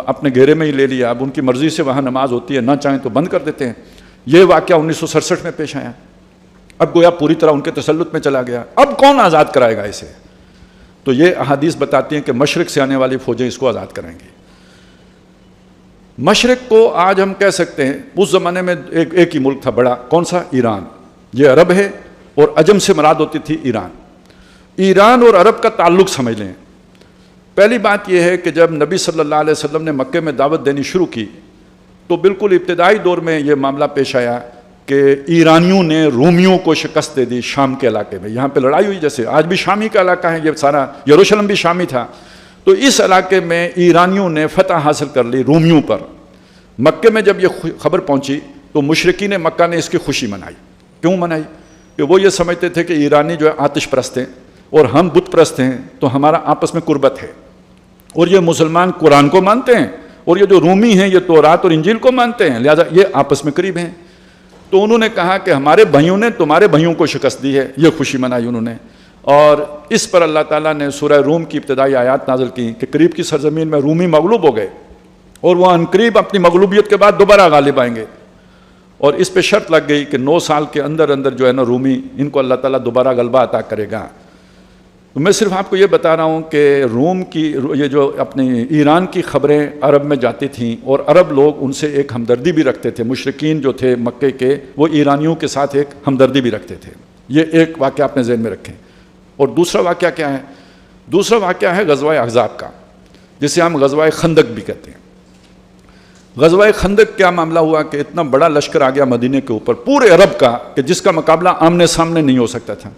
A: اپنے گھیرے میں ہی لے لیا. اب ان کی مرضی سے وہاں نماز ہوتی ہے، نہ چاہیں تو بند کر دیتے ہیں. یہ واقعہ 1967 میں پیش آیا. اب گویا پوری طرح ان کے تسلط میں چلا گیا. اب کون آزاد کرائے گا اسے؟ تو یہ احادیث بتاتی ہیں کہ مشرق سے آنے والی فوجیں اس کو آزاد کریں گی. مشرق کو آج ہم کہہ سکتے ہیں، اس زمانے میں ایک ہی ملک تھا بڑا، کون سا؟ ایران. یہ عرب ہے اور عجم سے مراد ہوتی تھی ایران. ایران اور عرب کا تعلق سمجھ لیں. پہلی بات یہ ہے کہ جب نبی صلی اللہ علیہ وسلم نے مکے میں دعوت دینی شروع کی تو بالکل ابتدائی دور میں یہ معاملہ پیش آیا کہ ایرانیوں نے رومیوں کو شکست دے دی شام کے علاقے میں. یہاں پہ لڑائی ہوئی، جیسے آج بھی شامی کا علاقہ ہے، یہ سارا یروشلم بھی شامی تھا. تو اس علاقے میں ایرانیوں نے فتح حاصل کر لی رومیوں پر. مکے میں جب یہ خبر پہنچی تو مشرکین مکہ نے اس کی خوشی منائی. کیوں منائی؟ کہ وہ یہ سمجھتے تھے کہ ایرانی جو ہے آتش پرست ہیں اور ہم بت پرست ہیں، تو ہمارا آپس میں قربت ہے. اور یہ مسلمان قرآن کو مانتے ہیں اور یہ جو رومی ہیں یہ تورات اور انجیل کو مانتے ہیں، لہذا یہ آپس میں قریب ہیں. تو انہوں نے کہا کہ ہمارے بھائیوں نے تمہارے بھائیوں کو شکست دی ہے، یہ خوشی منائی انہوں نے. اور اس پر اللہ تعالیٰ نے سورہ روم کی ابتدائی آیات نازل کی کہ قریب کی سرزمین میں رومی مغلوب ہو گئے اور وہ عنقریب اپنی مغلوبیت کے بعد دوبارہ غالب آئیں گے. اور اس پہ شرط لگ گئی کہ 9 سال کے اندر اندر جو ہے نا رومی، ان کو اللہ تعالیٰ دوبارہ غلبہ عطا کرے گا. تو میں صرف آپ کو یہ بتا رہا ہوں کہ روم کی یہ جو اپنی ایران کی خبریں عرب میں جاتی تھیں اور عرب لوگ ان سے ایک ہمدردی بھی رکھتے تھے. مشرکین جو تھے مکے کے وہ ایرانیوں کے ساتھ ایک ہمدردی بھی رکھتے تھے. یہ ایک واقعہ اپنے ذہن میں رکھیں. اور دوسرا واقعہ کیا ہے؟ دوسرا واقعہ ہے غزوہ احزاب کا، جسے ہم غزوہ خندق بھی کہتے ہیں. غزوہ خندق کیا معاملہ ہوا کہ اتنا بڑا لشکر آ گیا مدینے کے اوپر پورے عرب کا کہ جس کا مقابلہ آمنے سامنے نہیں ہو سکتا تھا.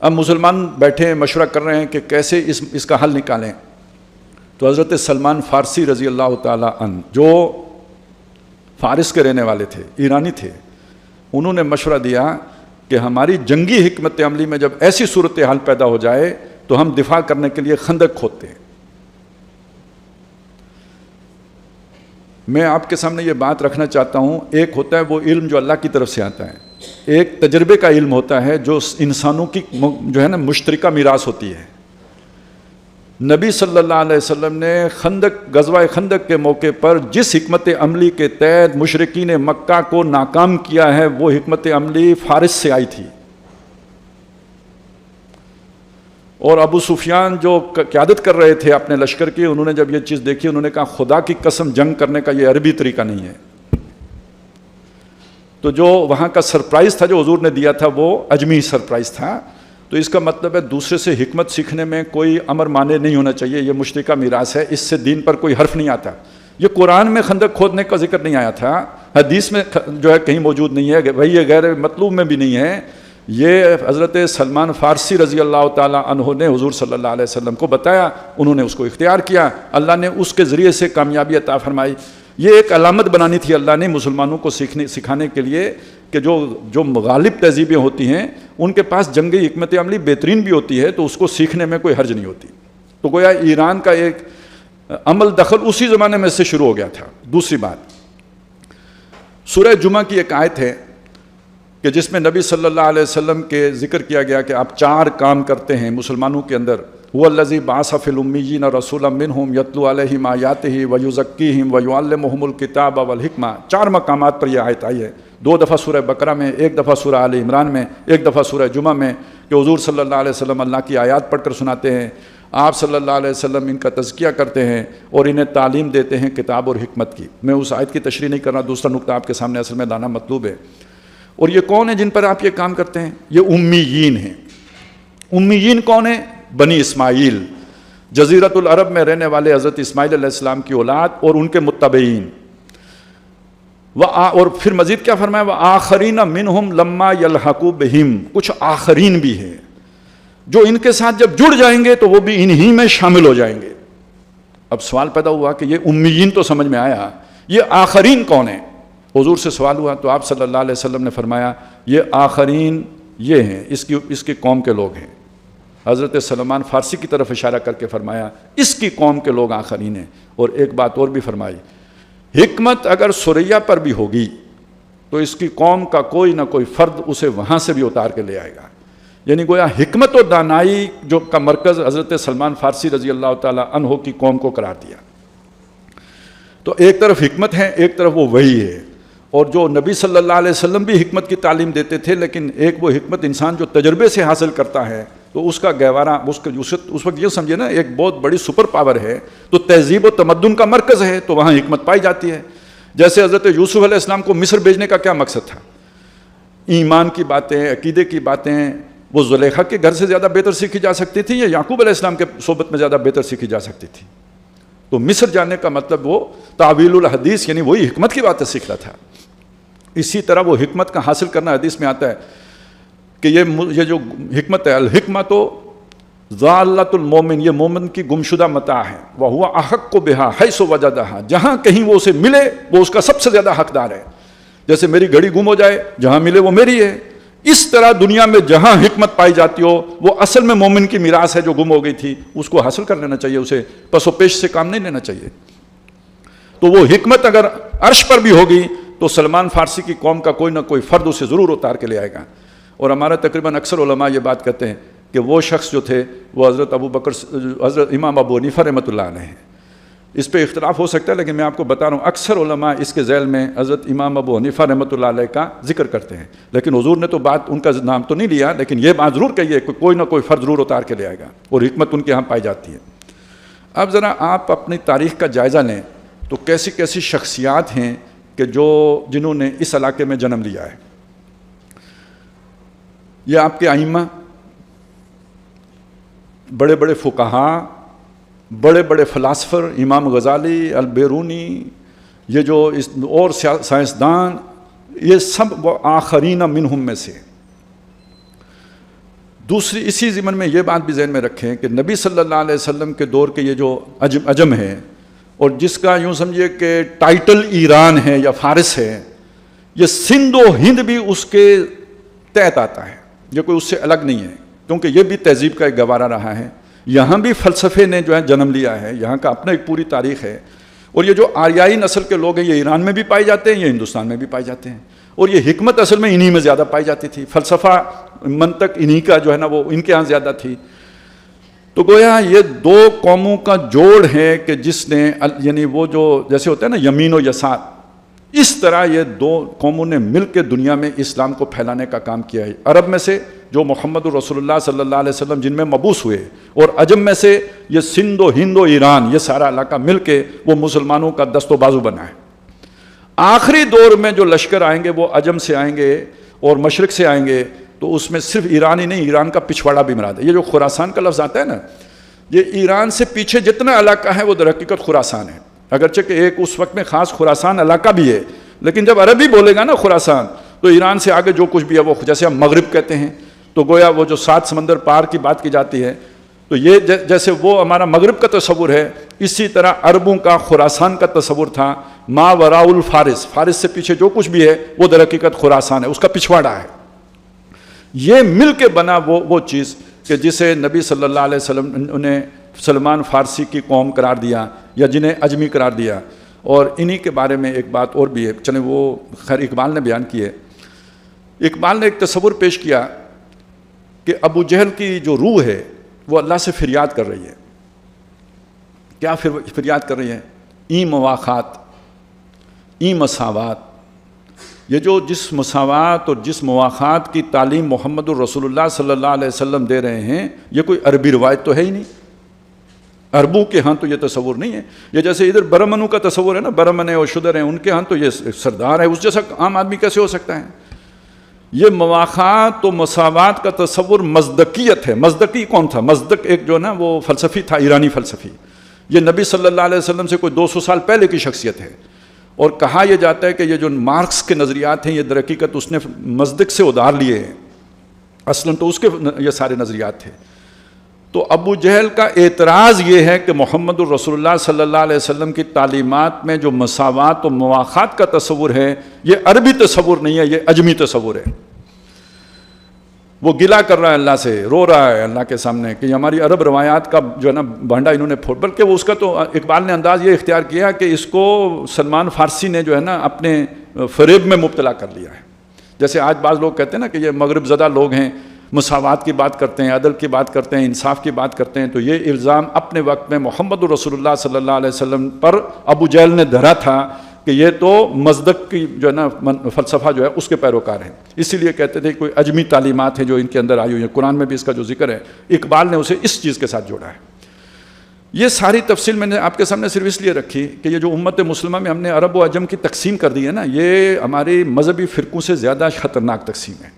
A: اب مسلمان بیٹھے ہیں، مشورہ کر رہے ہیں کہ کیسے اس کا حل نکالیں. تو حضرت سلمان فارسی رضی اللہ تعالیٰ عنہ، جو فارس کے رہنے والے تھے، ایرانی تھے، انہوں نے مشورہ دیا کہ ہماری جنگی حکمت عملی میں جب ایسی صورتحال پیدا ہو جائے تو ہم دفاع کرنے کے لیے خندق کھودتے ہیں. میں آپ کے سامنے یہ بات رکھنا چاہتا ہوں، ایک ہوتا ہے وہ علم جو اللہ کی طرف سے آتا ہے، ایک تجربے کا علم ہوتا ہے جو انسانوں کی جو ہے نا مشترکہ میراث ہوتی ہے. نبی صلی اللہ علیہ وسلم نے غزوہ خندق کے موقع پر جس حکمت عملی کے تحت مشرکین مکہ کو ناکام کیا ہے وہ حکمت عملی فارس سے آئی تھی. اور ابو سفیان جو قیادت کر رہے تھے اپنے لشکر کی، انہوں نے جب یہ چیز دیکھی انہوں نے کہا خدا کی قسم جنگ کرنے کا یہ عربی طریقہ نہیں ہے. تو جو وہاں کا سرپرائز تھا جو حضور نے دیا تھا وہ اجمی سرپرائز تھا. تو اس کا مطلب ہے دوسرے سے حکمت سیکھنے میں کوئی امر مانع نہیں ہونا چاہیے، یہ مشترکہ میراث ہے، اس سے دین پر کوئی حرف نہیں آتا. یہ قرآن میں خندق کھودنے کا ذکر نہیں آیا تھا، حدیث میں جو ہے کہیں موجود نہیں ہے، بھائی یہ غیر مطلوب میں بھی نہیں ہے. یہ حضرت سلمان فارسی رضی اللہ تعالیٰ عنہ نے حضور صلی اللہ علیہ وسلم کو بتایا، انہوں نے اس کو اختیار کیا، اللہ نے اس کے ذریعے سے کامیابی عطا فرمائی. یہ ایک علامت بنانی تھی اللہ نے مسلمانوں کو سکھانے کے لیے کہ جو غالب تہذیبیں ہوتی ہیں ان کے پاس جنگی حکمت عملی بہترین بھی ہوتی ہے تو اس کو سیکھنے میں کوئی حرج نہیں ہوتی. تو گویا ایران کا ایک عمل دخل اسی زمانے میں سے شروع ہو گیا تھا. دوسری بات، سورہ جمعہ کی ایک آیت ہے کہ جس میں نبی صلی اللہ علیہ وسلم کے ذکر کیا گیا کہ آپ 4 کام کرتے ہیں مسلمانوں کے اندر. هو الذی بعث فی الامیین رسولا منہم یتلو علیہم آیاتہ ویزکیہم ویعلمہم الکتاب والحکمہ. 4 مقامات پر یہ آیت آئی ہے، 2 دفعہ سورہ بقرہ میں، 1 دفعہ سورہ آل عمران میں، 1 دفعہ سورہ جمعہ میں، کہ حضور صلی اللہ علیہ وسلم اللہ کی آیات پڑھ کر سناتے ہیں. آپ صلی اللہ علیہ وسلم ان کا تزکیہ کرتے ہیں اور انہیں تعلیم دیتے ہیں کتاب اور حکمت کی. میں اس آیت کی تشریح نہیں کر رہا، دوسرا نقطہ آپ کے سامنے اصل میں لانا مطلوب ہے. اور یہ کون ہیں جن پر آپ یہ کام کرتے ہیں؟ یہ امیین ہیں. امیین کون ہیں؟ بنی اسماعیل، جزیرۃ العرب میں رہنے والے حضرت اسماعیل علیہ السلام کی اولاد اور ان کے متبعین. اور پھر مزید کیا فرمایا؟ وآخرین منہم لما یلحقوا بہم. کچھ آخرین بھی ہیں جو ان کے ساتھ جب جڑ جائیں گے تو وہ بھی انہی میں شامل ہو جائیں گے. اب سوال پیدا ہوا کہ یہ امیین تو سمجھ میں آیا، یہ آخرین کون ہیں؟ حضور سے سوال ہوا تو آپ صلی اللہ علیہ وسلم نے فرمایا یہ آخرین یہ ہیں، اس کی قوم کے لوگ ہیں. حضرت سلمان فارسی کی طرف اشارہ کر کے فرمایا اس کی قوم کے لوگ آخرین ہیں. اور ایک بات اور بھی فرمائی، حکمت اگر سریا پر بھی ہوگی تو اس کی قوم کا کوئی نہ کوئی فرد اسے وہاں سے بھی اتار کے لے آئے گا. یعنی گویا حکمت و دانائی جو کا مرکز حضرت سلمان فارسی رضی اللہ تعالیٰ عنہ کی قوم کو قرار دیا. تو ایک طرف حکمت ہے، ایک طرف وہ وحی ہے. اور جو نبی صلی اللہ علیہ وسلم بھی حکمت کی تعلیم دیتے تھے، لیکن ایک وہ حکمت انسان جو تجربے سے حاصل کرتا ہے تو اس کا گہوارہ اس وقت یہ سمجھے نا ایک بہت بڑی سپر پاور ہے، تو تہذیب و تمدن کا مرکز ہے، تو وہاں حکمت پائی جاتی ہے. جیسے حضرت یوسف علیہ السلام کو مصر بھیجنے کا کیا مقصد تھا؟ ایمان کی باتیں، عقیدے کی باتیں وہ زلیخا کے گھر سے زیادہ بہتر سیکھی جا سکتی تھی یا یعقوب علیہ السلام کے صحبت میں زیادہ بہتر سیکھی جا سکتی تھی؟ تو مصر جانے کا مطلب وہ تعویل الحدیث یعنی وہی حکمت کی باتیں سیکھ رہا تھا. اسی طرح وہ حکمت کا حاصل کرنا حدیث میں آتا ہے کہ یہ جو حکمت ہے، الحکمت ضالۃ المومن، یہ مومن کی گمشدہ متاع ہے، وہو احق بہا حیث وجدہا، جہاں کہیں وہ اسے ملے وہ اس کا سب سے زیادہ حقدار ہے. جیسے میری گھڑی گم ہو جائے، جہاں ملے وہ میری ہے، اس طرح دنیا میں جہاں حکمت پائی جاتی ہو وہ اصل میں مومن کی میراث ہے جو گم ہو گئی تھی، اس کو حاصل کر لینا چاہیے، اسے پس و پیش سے کام نہیں لینا چاہیے. تو وہ حکمت اگر عرش پر بھی ہوگی تو سلمان فارسی کی قوم کا کوئی نہ کوئی فرد اسے ضرور اتار کے لے آئے گا. اور ہمارا تقریباً اکثر علماء یہ بات کہتے ہیں کہ وہ شخص جو تھے وہ حضرت امام ابو حنیفہ رحمۃ اللہ علیہ ہیں. اس پہ اختلاف ہو سکتا ہے لیکن میں آپ کو بتا رہا ہوں اکثر علماء اس کے ذیل میں حضرت امام ابو حنیفہ رحمۃ اللہ علیہ کا ذکر کرتے ہیں، لیکن حضور نے تو بات ان کا نام تو نہیں لیا، لیکن یہ بات ضرور کہی ہے کہ کوئی نہ کوئی فرد ضرور اتار کے لے آئے گا اور حکمت ان کے ہاں پائی جاتی ہے. اب ذرا آپ اپنی تاریخ کا جائزہ لیں تو کیسی کیسی شخصیات ہیں کہ جنہوں نے اس علاقے میں جنم لیا ہے. یہ آپ کے ائمہ، بڑے بڑے فقہاء، بڑے بڑے فلاسفر، امام غزالی، البیرونی، یہ جو اور سائنسدان، یہ سب آخرین منہم میں سے. دوسری اسی ضمن میں یہ بات بھی ذہن میں رکھیں کہ نبی صلی اللہ علیہ وسلم کے دور کے یہ جو عجم ہے اور جس کا یوں سمجھیے کہ ٹائٹل ایران ہے یا فارس ہے، یہ سندھ و ہند بھی اس کے تحت آتا ہے، یہ کوئی اس سے الگ نہیں ہے، کیونکہ یہ بھی تہذیب کا ایک گوارہ رہا ہے. یہاں بھی فلسفے نے جو ہے جنم لیا ہے، یہاں کا اپنا ایک پوری تاریخ ہے. اور یہ جو آریائی نسل کے لوگ ہیں یہ ایران میں بھی پائے جاتے ہیں، یہ ہندوستان میں بھی پائے جاتے ہیں. اور یہ حکمت اصل میں انہی میں زیادہ پائی جاتی تھی، فلسفہ منطق انہی کا جو ہے نا وہ ان کے ہاں زیادہ تھی. تو گویا یہ دو قوموں کا جوڑ ہے کہ جس نے یعنی وہ جو جیسے ہوتا ہے نا یمین و یسار، اس طرح یہ دو قوموں نے مل کے دنیا میں اسلام کو پھیلانے کا کام کیا ہے. عرب میں سے جو محمد رسول اللہ صلی اللہ علیہ وسلم جن میں مبعوث ہوئے، اور عجم میں سے یہ سندھ و ہند و ایران، یہ سارا علاقہ مل کے وہ مسلمانوں کا دست و بازو بنا ہے. آخری دور میں جو لشکر آئیں گے وہ عجم سے آئیں گے اور مشرق سے آئیں گے، تو اس میں صرف ایران ہی نہیں، ایران کا پچھواڑا بھی مراد ہے. یہ جو خراسان کا لفظ آتا ہے نا، یہ ایران سے پیچھے جتنا علاقہ ہے وہ در حقیقت خراسان ہے، اگرچہ کہ ایک اس وقت میں خاص خراسان علاقہ بھی ہے، لیکن جب عربی بولے گا نا خراسان تو ایران سے آگے جو کچھ بھی ہے وہ جیسے ہم مغرب کہتے ہیں، تو گویا وہ جو 7 سمندر پار کی بات کی جاتی ہے، تو یہ جیسے وہ ہمارا مغرب کا تصور ہے، اسی طرح عربوں کا خراسان کا تصور تھا. ما وراء الفارس، فارس سے پیچھے جو کچھ بھی ہے وہ در حقیقت خراسان ہے، اس کا پچھواڑا ہے. یہ مل کے بنا وہ چیز کہ جسے نبی صلی اللہ علیہ وسلم نے سلمان فارسی کی قوم قرار دیا یا جنہیں اجمی قرار دیا. اور انہی کے بارے میں ایک بات اور بھی ہے، چلیں وہ خیر اقبال نے بیان کی ہے. اقبال نے ایک تصور پیش کیا کہ ابو جہل کی جو روح ہے وہ اللہ سے فریاد کر رہی ہے. کیا فریاد کر رہی ہے؟ ای مواخات، ای مساوات. یہ جو جس مساوات اور جس مواخات کی تعلیم محمد الرسول اللہ صلی اللہ علیہ وسلم دے رہے ہیں، یہ کوئی عربی روایت تو ہے ہی نہیں. عربوں کے ہاں تو یہ تصور نہیں ہے. یہ جیسے ادھر برہمنوں کا تصور ہے نا، برہمن اور شودر ہیں، ان کے ہاں تو یہ سردار ہے، اس جیسا عام آدمی کیسے ہو سکتا ہے؟ یہ مواخات و مساوات کا تصور مزدقیت ہے. مزدقی کون تھا؟ مزدق ایک جو نا وہ فلسفی تھا، ایرانی فلسفی. یہ نبی صلی اللہ علیہ وسلم سے کوئی 200 سال پہلے کی شخصیت ہے. اور کہا یہ جاتا ہے کہ یہ جو مارکس کے نظریات ہیں یہ در حقیقت اس نے مزدق سے ادھار لیے ہیں، اصلاً تو اس کے یہ سارے نظریات تھے. تو ابو جہل کا اعتراض یہ ہے کہ محمد الرسول اللہ صلی اللہ علیہ وسلم کی تعلیمات میں جو مساوات و مواخات کا تصور ہے یہ عربی تصور نہیں ہے، یہ اجمی تصور ہے. وہ گلا کر رہا ہے اللہ سے، رو رہا ہے اللہ کے سامنے کہ ہماری عرب روایات کا جو ہے نا بھانڈا انہوں نے پھوڑ، بلکہ وہ اس کا تو اقبال نے انداز یہ اختیار کیا کہ اس کو سلمان فارسی نے جو ہے نا اپنے فریب میں مبتلا کر لیا ہے. جیسے آج بعض لوگ کہتے ہیں نا کہ یہ مغرب زدہ لوگ ہیں، مساوات کی بات کرتے ہیں، عدل کی بات کرتے ہیں، انصاف کی بات کرتے ہیں. تو یہ الزام اپنے وقت میں محمد رسول اللہ صلی اللہ علیہ وسلم پر ابو جہل نے دھرا تھا کہ یہ تو مزدق کی جو ہے نا فلسفہ جو ہے اس کے پیروکار ہیں، اسی لیے کہتے تھے کوئی اجمی تعلیمات ہیں جو ان کے اندر آئی ہوئی ہیں، قرآن میں بھی اس کا جو ذکر ہے اقبال نے اسے اس چیز کے ساتھ جوڑا ہے۔ یہ ساری تفصیل میں نے آپ کے سامنے صرف اس لیے رکھی کہ یہ جو امت مسلمہ میں ہم نے عرب و عجم کی تقسیم کر دی ہے نا، یہ ہماری مذہبی فرقوں سے زیادہ خطرناک تقسیم ہے،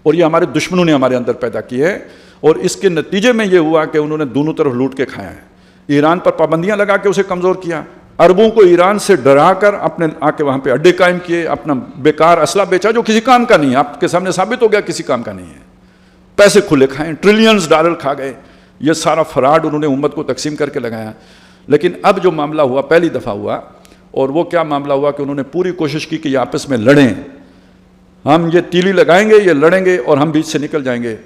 A: اور یہ ہمارے دشمنوں نے ہمارے اندر پیدا کی ہے، اور اس کے نتیجے میں یہ ہوا کہ انہوں نے دونوں طرف لوٹ کے کھایا ہے۔ ایران پر پابندیاں لگا کے اسے کمزور کیا، عربوں کو ایران سے ڈرا کر اپنے آ کے وہاں پہ اڈے قائم کیے، اپنا بیکار اسلحہ بیچا جو کسی کام کا نہیں ہے، آپ کے سامنے ثابت ہو گیا کسی کام کا نہیں ہے، پیسے کھلے کھائیں، ٹریلینز ڈالر کھا گئے، یہ سارا فراڈ انہوں نے امت کو تقسیم کر کے لگایا۔ لیکن اب جو معاملہ ہوا پہلی دفعہ ہوا، اور وہ کیا معاملہ ہوا کہ انہوں نے پوری کوشش کی کہ یہ آپس میں لڑیں، ہم یہ تیلی لگائیں گے، یہ لڑیں گے اور ہم بیچ سے نکل جائیں گے۔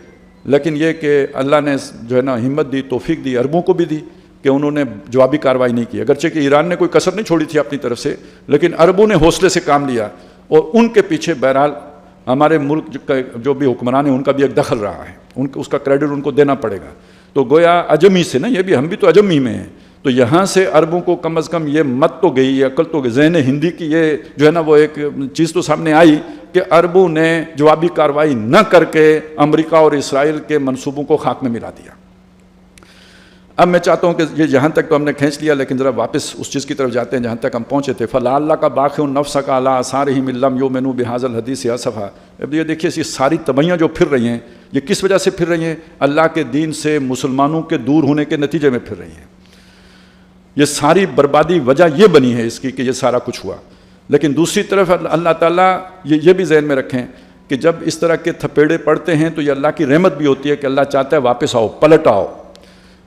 A: لیکن یہ کہ اللہ نے جو ہے نا ہمت دی، توفیق دی، عربوں کو بھی دی کہ انہوں نے جوابی کارروائی نہیں کی، اگرچہ کہ ایران نے کوئی کسر نہیں چھوڑی تھی اپنی طرف سے، لیکن عربوں نے حوصلے سے کام لیا، اور ان کے پیچھے بہرحال ہمارے ملک جو بھی حکمران ہیں ان کا بھی ایک دخل رہا ہے، اس کا کریڈٹ ان کو دینا پڑے گا۔ تو گویا اجمی سے نا، یہ بھی ہم بھی تو اجمی میں ہیں، تو یہاں سے عربوں کو کم از کم یہ مت تو گئی، یہ عقل تو گئی، ذہن ہندی کی یہ جو ہے نا وہ ایک چیز تو سامنے آئی کہ عربوں نے جوابی کارروائی نہ کر کے امریکہ اور اسرائیل کے منصوبوں کو خاک میں ملا دیا۔ اب میں چاہتا ہوں کہ یہ جہاں تک تو ہم نے کھینچ لیا، لیکن ذرا واپس اس چیز کی طرف جاتے ہیں جہاں تک ہم پہنچے تھے۔ فَلَعَلَّ کا باخع نَفْسَكَ عَلَىٰ آثَارِهِمْ إِن لَّمْ يُؤْمِنُوا بِهَٰذَا الْحَدِيثِ آسَفًا۔ اب یہ دیکھیے یہ ساری تباہیاں جو پھر رہی ہیں یہ کس وجہ سے پھر رہی ہیں؟ اللہ کے دین سے مسلمانوں کے دور ہونے کے نتیجے میں پھر رہی ہیں۔ یہ ساری بربادی وجہ یہ بنی ہے اس کی کہ یہ سارا کچھ ہوا۔ لیکن دوسری طرف اللہ تعالیٰ یہ بھی ذہن میں رکھیں کہ جب اس طرح کے تھپیڑے پڑتے ہیں تو یہ اللہ کی رحمت بھی ہوتی ہے کہ اللہ چاہتا ہے واپس آؤ، پلٹ آؤ۔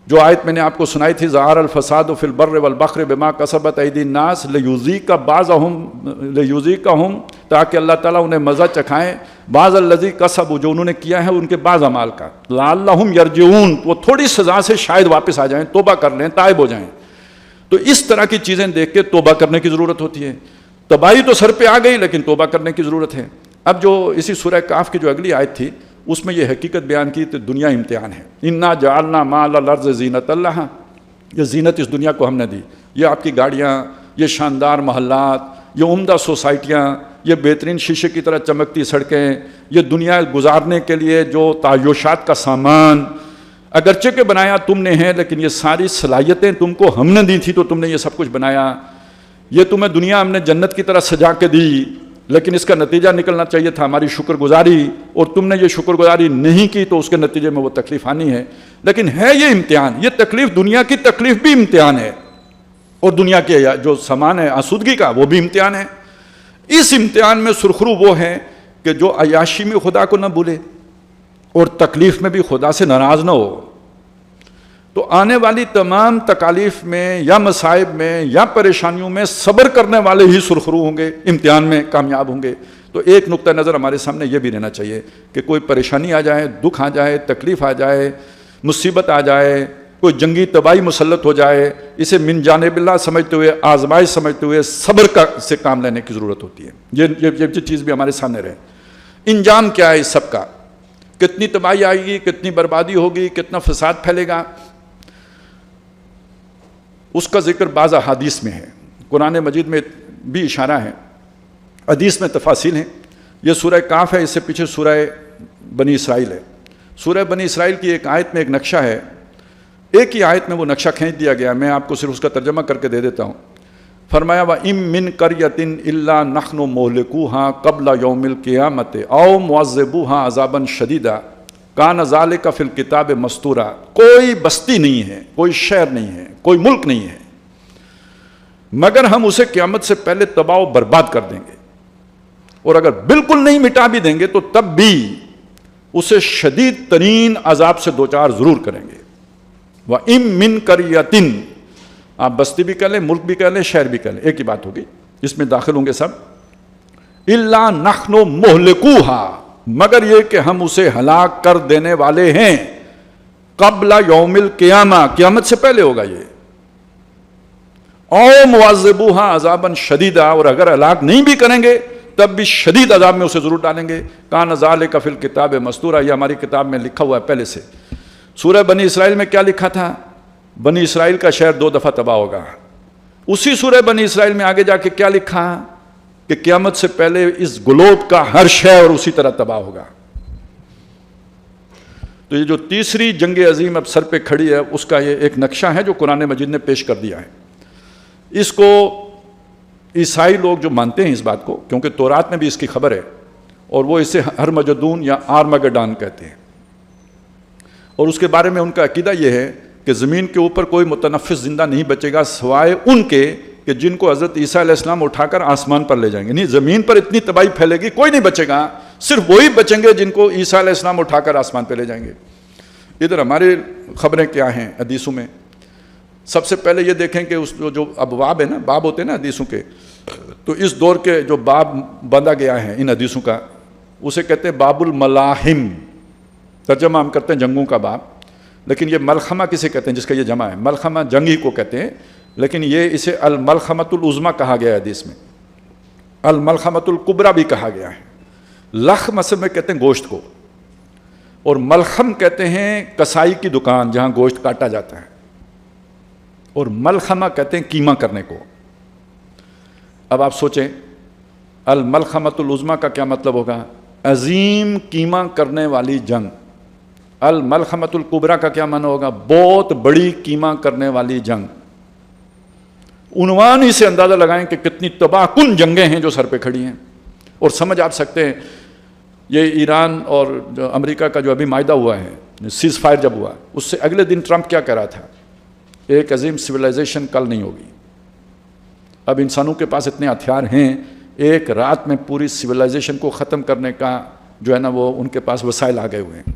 A: جو آیت میں نے آپ کو سنائی تھی، ظہر الفساد فی البر والبحر بما کسبت ایدی الناس لیذیقہم، تاکہ اللہ تعالیٰ انہیں مزہ چکھائیں بعض الذی کسبوا، جو انہوں نے کیا ہے ان کے بعض اعمال کا، لعلہم یرجعون، وہ تھوڑی سزا سے شاید واپس آ جائیں، توبہ کر لیں، تائب ہو جائیں۔ تو اس طرح کی چیزیں دیکھ کے توبہ کرنے کی ضرورت ہوتی ہے۔ تباہی تو سر پہ آ گئی لیکن توبہ کرنے کی ضرورت ہے۔ اب جو اسی سورہ کاف کی جو اگلی آیت تھی اس میں یہ حقیقت بیان کی تو دنیا امتحان ہے۔ انا جعلنا ما علی الارض زینۃ لہا، یہ زینت اس دنیا کو ہم نے دی، یہ آپ کی گاڑیاں، یہ شاندار محلات، یہ عمدہ سوسائٹیاں، یہ بہترین شیشے کی طرح چمکتی سڑکیں، یہ دنیا گزارنے کے لیے جو تعیشات کا سامان، اگرچہ کہ بنایا تم نے ہے لیکن یہ ساری صلاحیتیں تم کو ہم نے دی تھی تو تم نے یہ سب کچھ بنایا۔ یہ تمہیں دنیا ہم نے جنت کی طرح سجا کے دی، لیکن اس کا نتیجہ نکلنا چاہیے تھا ہماری شکر گزاری، اور تم نے یہ شکر گزاری نہیں کی تو اس کے نتیجے میں وہ تکلیف آنی ہے۔ لیکن ہے یہ امتحان، یہ تکلیف، دنیا کی تکلیف بھی امتحان ہے، اور دنیا کے جو سامان ہے آسودگی کا وہ بھی امتحان ہے۔ اس امتحان میں سرخرو وہ ہے کہ جو عیاشی میں خدا کو نہ بھولے اور تکلیف میں بھی خدا سے ناراض نہ ہو، تو آنے والی تمام تکالیف میں یا مصائب میں یا پریشانیوں میں صبر کرنے والے ہی سرخرو ہوں گے، امتحان میں کامیاب ہوں گے۔ تو ایک نقطہ نظر ہمارے سامنے یہ بھی رہنا چاہیے کہ کوئی پریشانی آ جائے، دکھ آ جائے، تکلیف آ جائے، مصیبت آ جائے، کوئی جنگی تباہی مسلط ہو جائے، اسے من جانب اللہ سمجھتے ہوئے، آزمائش سمجھتے ہوئے صبر سے کام لینے کی ضرورت ہوتی ہے۔ یہ چیز بھی ہمارے سامنے رہے۔ انجام کیا ہے اس سب کا؟ کتنی تباہی آئے گی، کتنی بربادی ہوگی، کتنا فساد پھیلے گا، اس کا ذکر بعض احادیث میں ہے، قرآن مجید میں بھی اشارہ ہے، حدیث میں تفاصیل ہیں۔ یہ سورہ کاف ہے، اس سے پیچھے سورہ بنی اسرائیل ہے۔ سورہ بنی اسرائیل کی ایک آیت میں ایک نقشہ ہے، ایک ہی آیت میں وہ نقشہ کھینچ دیا گیا، میں آپ کو صرف اس کا ترجمہ کر کے دے دیتا ہوں۔ فرمایا وَإِن مِّن قَرْيَةٍ إِلَّا نَحْنُ مُهْلِكُوهَا قَبْلَ يَوْمِ الْقِيَامَةِ أَوْ مُعَذِّبُوهَا عَذَابًا شَدِيدًا کان ذالک فی الکتاب مستورا، کوئی بستی نہیں ہے، کوئی شہر نہیں ہے، کوئی ملک نہیں ہے مگر ہم اسے قیامت سے پہلے تباہ و برباد کر دیں گے، اور اگر بالکل نہیں مٹا بھی دیں گے تو تب بھی اسے شدید ترین عذاب سے دوچار ضرور کریں گے۔ وَإِن مِّن قَرْيَةٍ، آپ بستی بھی کہہ لیں، ملک بھی کہہ لیں، شہر بھی کہہ لیں، ایک ہی بات ہوگی، اس میں داخل ہوں گے سب۔ إِلَّا نَحْنُ مُهْلِكُوهَا، مگر یہ کہ ہم اسے ہلاک کر دینے والے ہیں، قبل یوم القیامہ، قیامت سے پہلے ہوگا یہ، او معذبوها عذابا شدیدا، اور اگر ہلاک نہیں بھی کریں گے تب بھی شدید عذاب میں اسے ضرور ڈالیں گے۔ کان ذالک فی الکتاب مستورا، یہ ہماری کتاب میں لکھا ہوا ہے پہلے سے۔ سورہ بنی اسرائیل میں کیا لکھا تھا؟ بنی اسرائیل کا شہر 2 دفعہ تباہ ہوگا، اسی سورہ بنی اسرائیل میں آگے جا کے کیا لکھا کہ قیامت سے پہلے اس گلوب کا ہر شے اور اسی طرح تباہ ہوگا. تو یہ جو تیسری جنگ عظیم اب سر پہ کھڑی ہے اس کا یہ ایک نقشہ ہے جو قرآن مجید نے پیش کر دیا ہے. اس کو عیسائی لوگ جو مانتے ہیں اس بات کو، کیونکہ تورات میں بھی اس کی خبر ہے، اور وہ اسے ہرمجدون یا آرمگڈان کہتے ہیں، اور اس کے بارے میں ان کا عقیدہ یہ ہے کہ زمین کے اوپر کوئی متنفس زندہ نہیں بچے گا سوائے ان کے کہ جن کو حضرت عیسیٰ علیہ السلام اٹھا کر آسمان پر لے جائیں گے. نہیں، زمین پر اتنی تباہی پھیلے گی کوئی نہیں بچے گا، صرف وہی بچیں گے جن کو عیسیٰ علیہ السلام اٹھا کر آسمان پہ لے جائیں گے. ادھر ہماری خبریں کیا ہیں حدیثوں میں. سب سے پہلے یہ دیکھیں کہ اس جو ابواب ہے نا، باب ہوتے ہیں نا حدیثوں کے، تو اس دور کے جو باب باندھا گیا ہے ان حدیثوں کا اسے کہتے ہیں باب الملاحم. ترجمہ ہم کرتے ہیں جنگوں کا باب، لیکن یہ ملخمہ کسے کہتے ہیں؟ جس کا یہ جمع ہے ملخمہ، جنگ ہی کو کہتے ہیں، لیکن یہ اسے الملخمۃ العظمیٰ کہا گیا ہے حدیث میں، الملخمۃ الکبریٰ بھی کہا گیا ہے. لخم اصل میں کہتے ہیں گوشت کو، اور ملخم کہتے ہیں کسائی کی دکان جہاں گوشت کاٹا جاتا ہے، اور ملخمہ کہتے ہیں قیمہ کرنے کو. اب آپ سوچیں الملخمۃ العظمیٰ کا کیا مطلب ہوگا؟ عظیم قیمہ کرنے والی جنگ. الملخمۃ الکبریٰ کا کیا معنی ہوگا؟ بہت بڑی قیمہ کرنے والی جنگ. عنوان ہی سے اندازہ لگائیں کہ کتنی تباہ کن جنگیں ہیں جو سر پہ کھڑی ہیں، اور سمجھ آپ سکتے ہیں یہ ایران اور جو امریکہ کا جو ابھی معاہدہ ہوا ہے، سیز فائر جب ہوا، اس سے اگلے دن ٹرمپ کیا کہہ رہا تھا؟ ایک عظیم سویلائزیشن کل نہیں ہوگی. اب انسانوں کے پاس اتنے ہتھیار ہیں، ایک رات میں پوری سویلائزیشن کو ختم کرنے کا جو ہے نا وہ ان کے پاس وسائل آ گئے ہوئے ہیں.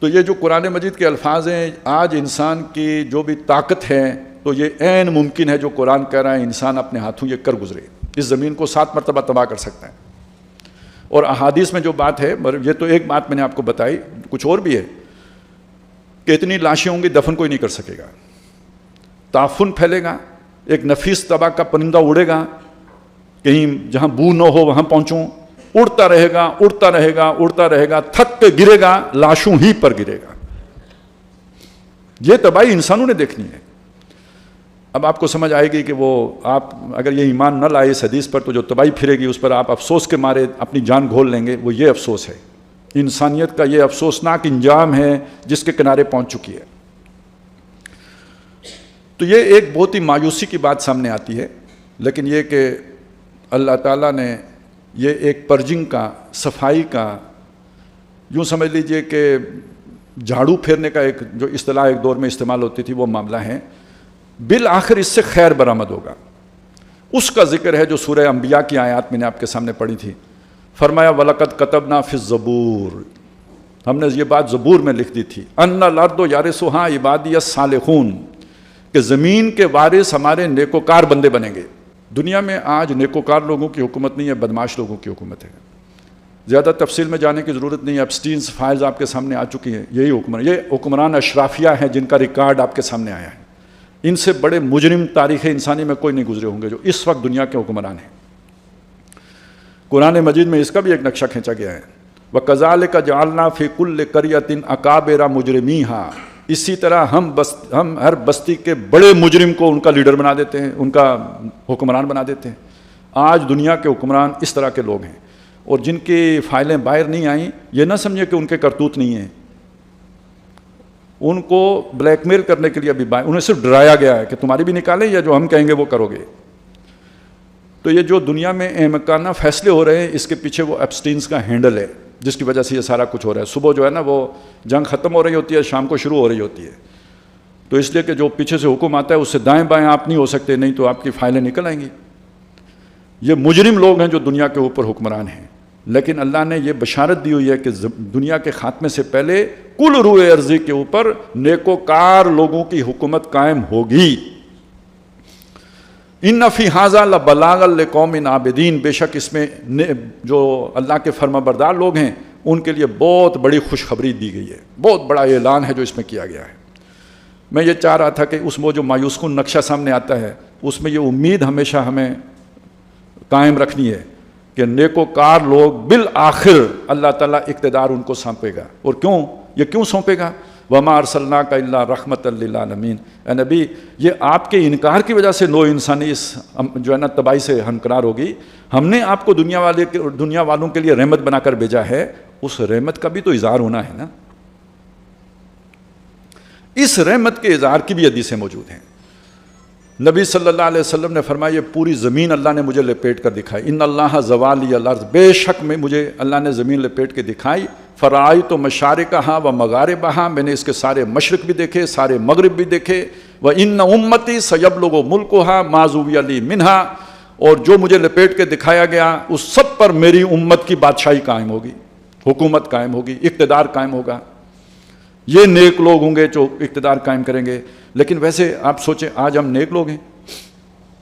A: تو یہ جو قرآن مجید کے الفاظ ہیں، آج انسان کی جو بھی طاقت ہے تو یہ عین ممکن ہے جو قرآن کہہ رہا ہے انسان اپنے ہاتھوں یہ کر گزرے، اس زمین کو 7 مرتبہ تباہ کر سکتا ہے. اور احادیث میں جو بات ہے، یہ تو ایک بات میں نے آپ کو بتائی، کچھ اور بھی ہے کہ اتنی لاشیں ہوں گی دفن کوئی نہیں کر سکے گا، تعفن پھیلے گا، ایک نفیس طبع کا پرندہ اڑے گا، کہیں جہاں بو نہ ہو وہاں پہنچوں، اڑتا رہے گا اڑتا رہے گا اڑتا رہے گا، تھک کے گرے گا، لاشوں ہی پر گرے گا. یہ تباہی انسانوں نے دیکھنی ہے. اب آپ کو سمجھ آئے گی کہ وہ آپ اگر یہ ایمان نہ لائے اس حدیث پر تو جو تباہی پھرے گی اس پر آپ افسوس کے مارے اپنی جان گھول لیں گے. وہ یہ افسوس ہے، انسانیت کا یہ افسوسناک انجام ہے جس کے کنارے پہنچ چکی ہے. تو یہ ایک بہت ہی مایوسی کی بات سامنے آتی ہے، لیکن یہ کہ اللہ تعالیٰ نے یہ ایک پرجنگ کا، صفائی کا، یوں سمجھ لیجئے کہ جھاڑو پھیرنے کا ایک جو اصطلاح ایک دور میں استعمال ہوتی تھی وہ معاملہ ہے. بالآخر اس سے خیر برآمد ہوگا. اس کا ذکر ہے جو سورہ انبیاء کی آیات میں نے آپ کے سامنے پڑھی تھی. فرمایا وَلَقَدْ كَتَبْنَا فِي الزَّبُورِ، ہم نے یہ بات زبور میں لکھ دی تھی، أَنَّ الْأَرْضَ يَرِثُهَا عِبَادِيَ الصَّالِحُونَ، کہ زمین کے وارث ہمارے نیکوکار بندے بنیں گے. دنیا میں آج نیکوکار لوگوں کی حکومت نہیں ہے، بدماش لوگوں کی حکومت ہے. زیادہ تفصیل میں جانے کی ضرورت نہیں ہے، ایپسٹینز فائلز آپ کے سامنے آ چکی ہیں. یہی حکمران اشرافیہ ہیں جن کا ریکارڈ آپ کے سامنے آیا ہے. ان سے بڑے مجرم تاریخ انسانی میں کوئی نہیں گزرے ہوں گے جو اس وقت دنیا کے حکمران ہیں. قرآن مجید میں اس کا بھی ایک نقشہ کھینچا گیا ہے، وَكَذَلِكَ جَعَلْنَا فِي كُلِّ قَرْيَةٍ أَكَابِرَ مُجْرِمِيهَا، اسی طرح ہم ہر بستی کے بڑے مجرم کو ان کا لیڈر بنا دیتے ہیں، ان کا حکمران بنا دیتے ہیں. آج دنیا کے حکمران اس طرح کے لوگ ہیں، اور جن کی فائلیں باہر نہیں آئیں یہ نہ سمجھے کہ ان کے کرتوت نہیں ہیں. ان کو بلیک میل کرنے کے لیے ابھی انہیں صرف ڈرایا گیا ہے کہ تمہاری بھی نکالیں یا جو ہم کہیں گے وہ کرو گے. تو یہ جو دنیا میں احمقانہ فیصلے ہو رہے ہیں اس کے پیچھے وہ ایپسٹینز کا ہینڈل ہے جس کی وجہ سے یہ سارا کچھ ہو رہا ہے. صبح جو ہے نا وہ جنگ ختم ہو رہی ہوتی ہے، شام کو شروع ہو رہی ہوتی ہے. تو اس لیے کہ جو پیچھے سے حکم آتا ہے اس سے دائیں بائیں آپ نہیں ہو سکتے، نہیں تو آپ کی فائلیں نکل آئیں گی. یہ مجرم لوگ ہیں جو دنیا کے اوپر حکمران ہیں. لیکن اللہ نے یہ بشارت دی ہوئی ہے کہ دنیا کے خاتمے سے پہلے کل روئے ارضی کے اوپر نیکوکار لوگوں کی حکومت قائم ہوگی. ان فی ھذا لبلاغا لقوم عابدین، بے شک اس میں جو اللہ کے فرما بردار لوگ ہیں ان کے لیے بہت بڑی خوشخبری دی گئی ہے، بہت بڑا اعلان ہے جو اس میں کیا گیا ہے. میں یہ چاہ رہا تھا کہ اس وہ جو مایوس کن نقشہ سامنے آتا ہے اس میں یہ امید ہمیشہ ہمیں قائم رکھنی ہے کہ نیکوکار لوگ بالآخر اللہ تعالیٰ اقتدار ان کو سونپے گا. اور کیوں؟ یہ کیوں سونپے گا؟ وما ارسلناک الا رحمۃ للعالمین. اے نبی یہ آپ کے انکار کی وجہ سے نو انسانی اس جو ہے نا تباہی سے ہمکنار ہوگی. ہم نے آپ کو دنیا والوں کے لیے رحمت بنا کر بھیجا ہے, اس رحمت کا بھی تو اظہار ہونا ہے نا. اس رحمت کے اظہار کی بھی حدیثیں موجود ہیں. نبی صلی اللہ علیہ وسلم نے فرمایا یہ پوری زمین اللہ نے مجھے لپیٹ کر دکھائی. ان اللہ زوالی الارض, بے شک میں مجھے اللہ نے زمین لپیٹ کے دکھائی. فرائیت مشارقہا و مغاربہا, میں نے اس کے سارے مشرق بھی دیکھے, سارے مغرب بھی دیکھے. وان امتی سیبلغ ملکہا ما زوی لی منہا, اور جو مجھے لپیٹ کے دکھایا گیا اس سب پر میری امت کی بادشاہی قائم ہوگی, حکومت قائم ہوگی, اقتدار قائم ہوگا. یہ نیک لوگ ہوں گے جو اقتدار قائم کریں گے. لیکن ویسے آپ سوچیں آج ہم نیک لوگ ہیں؟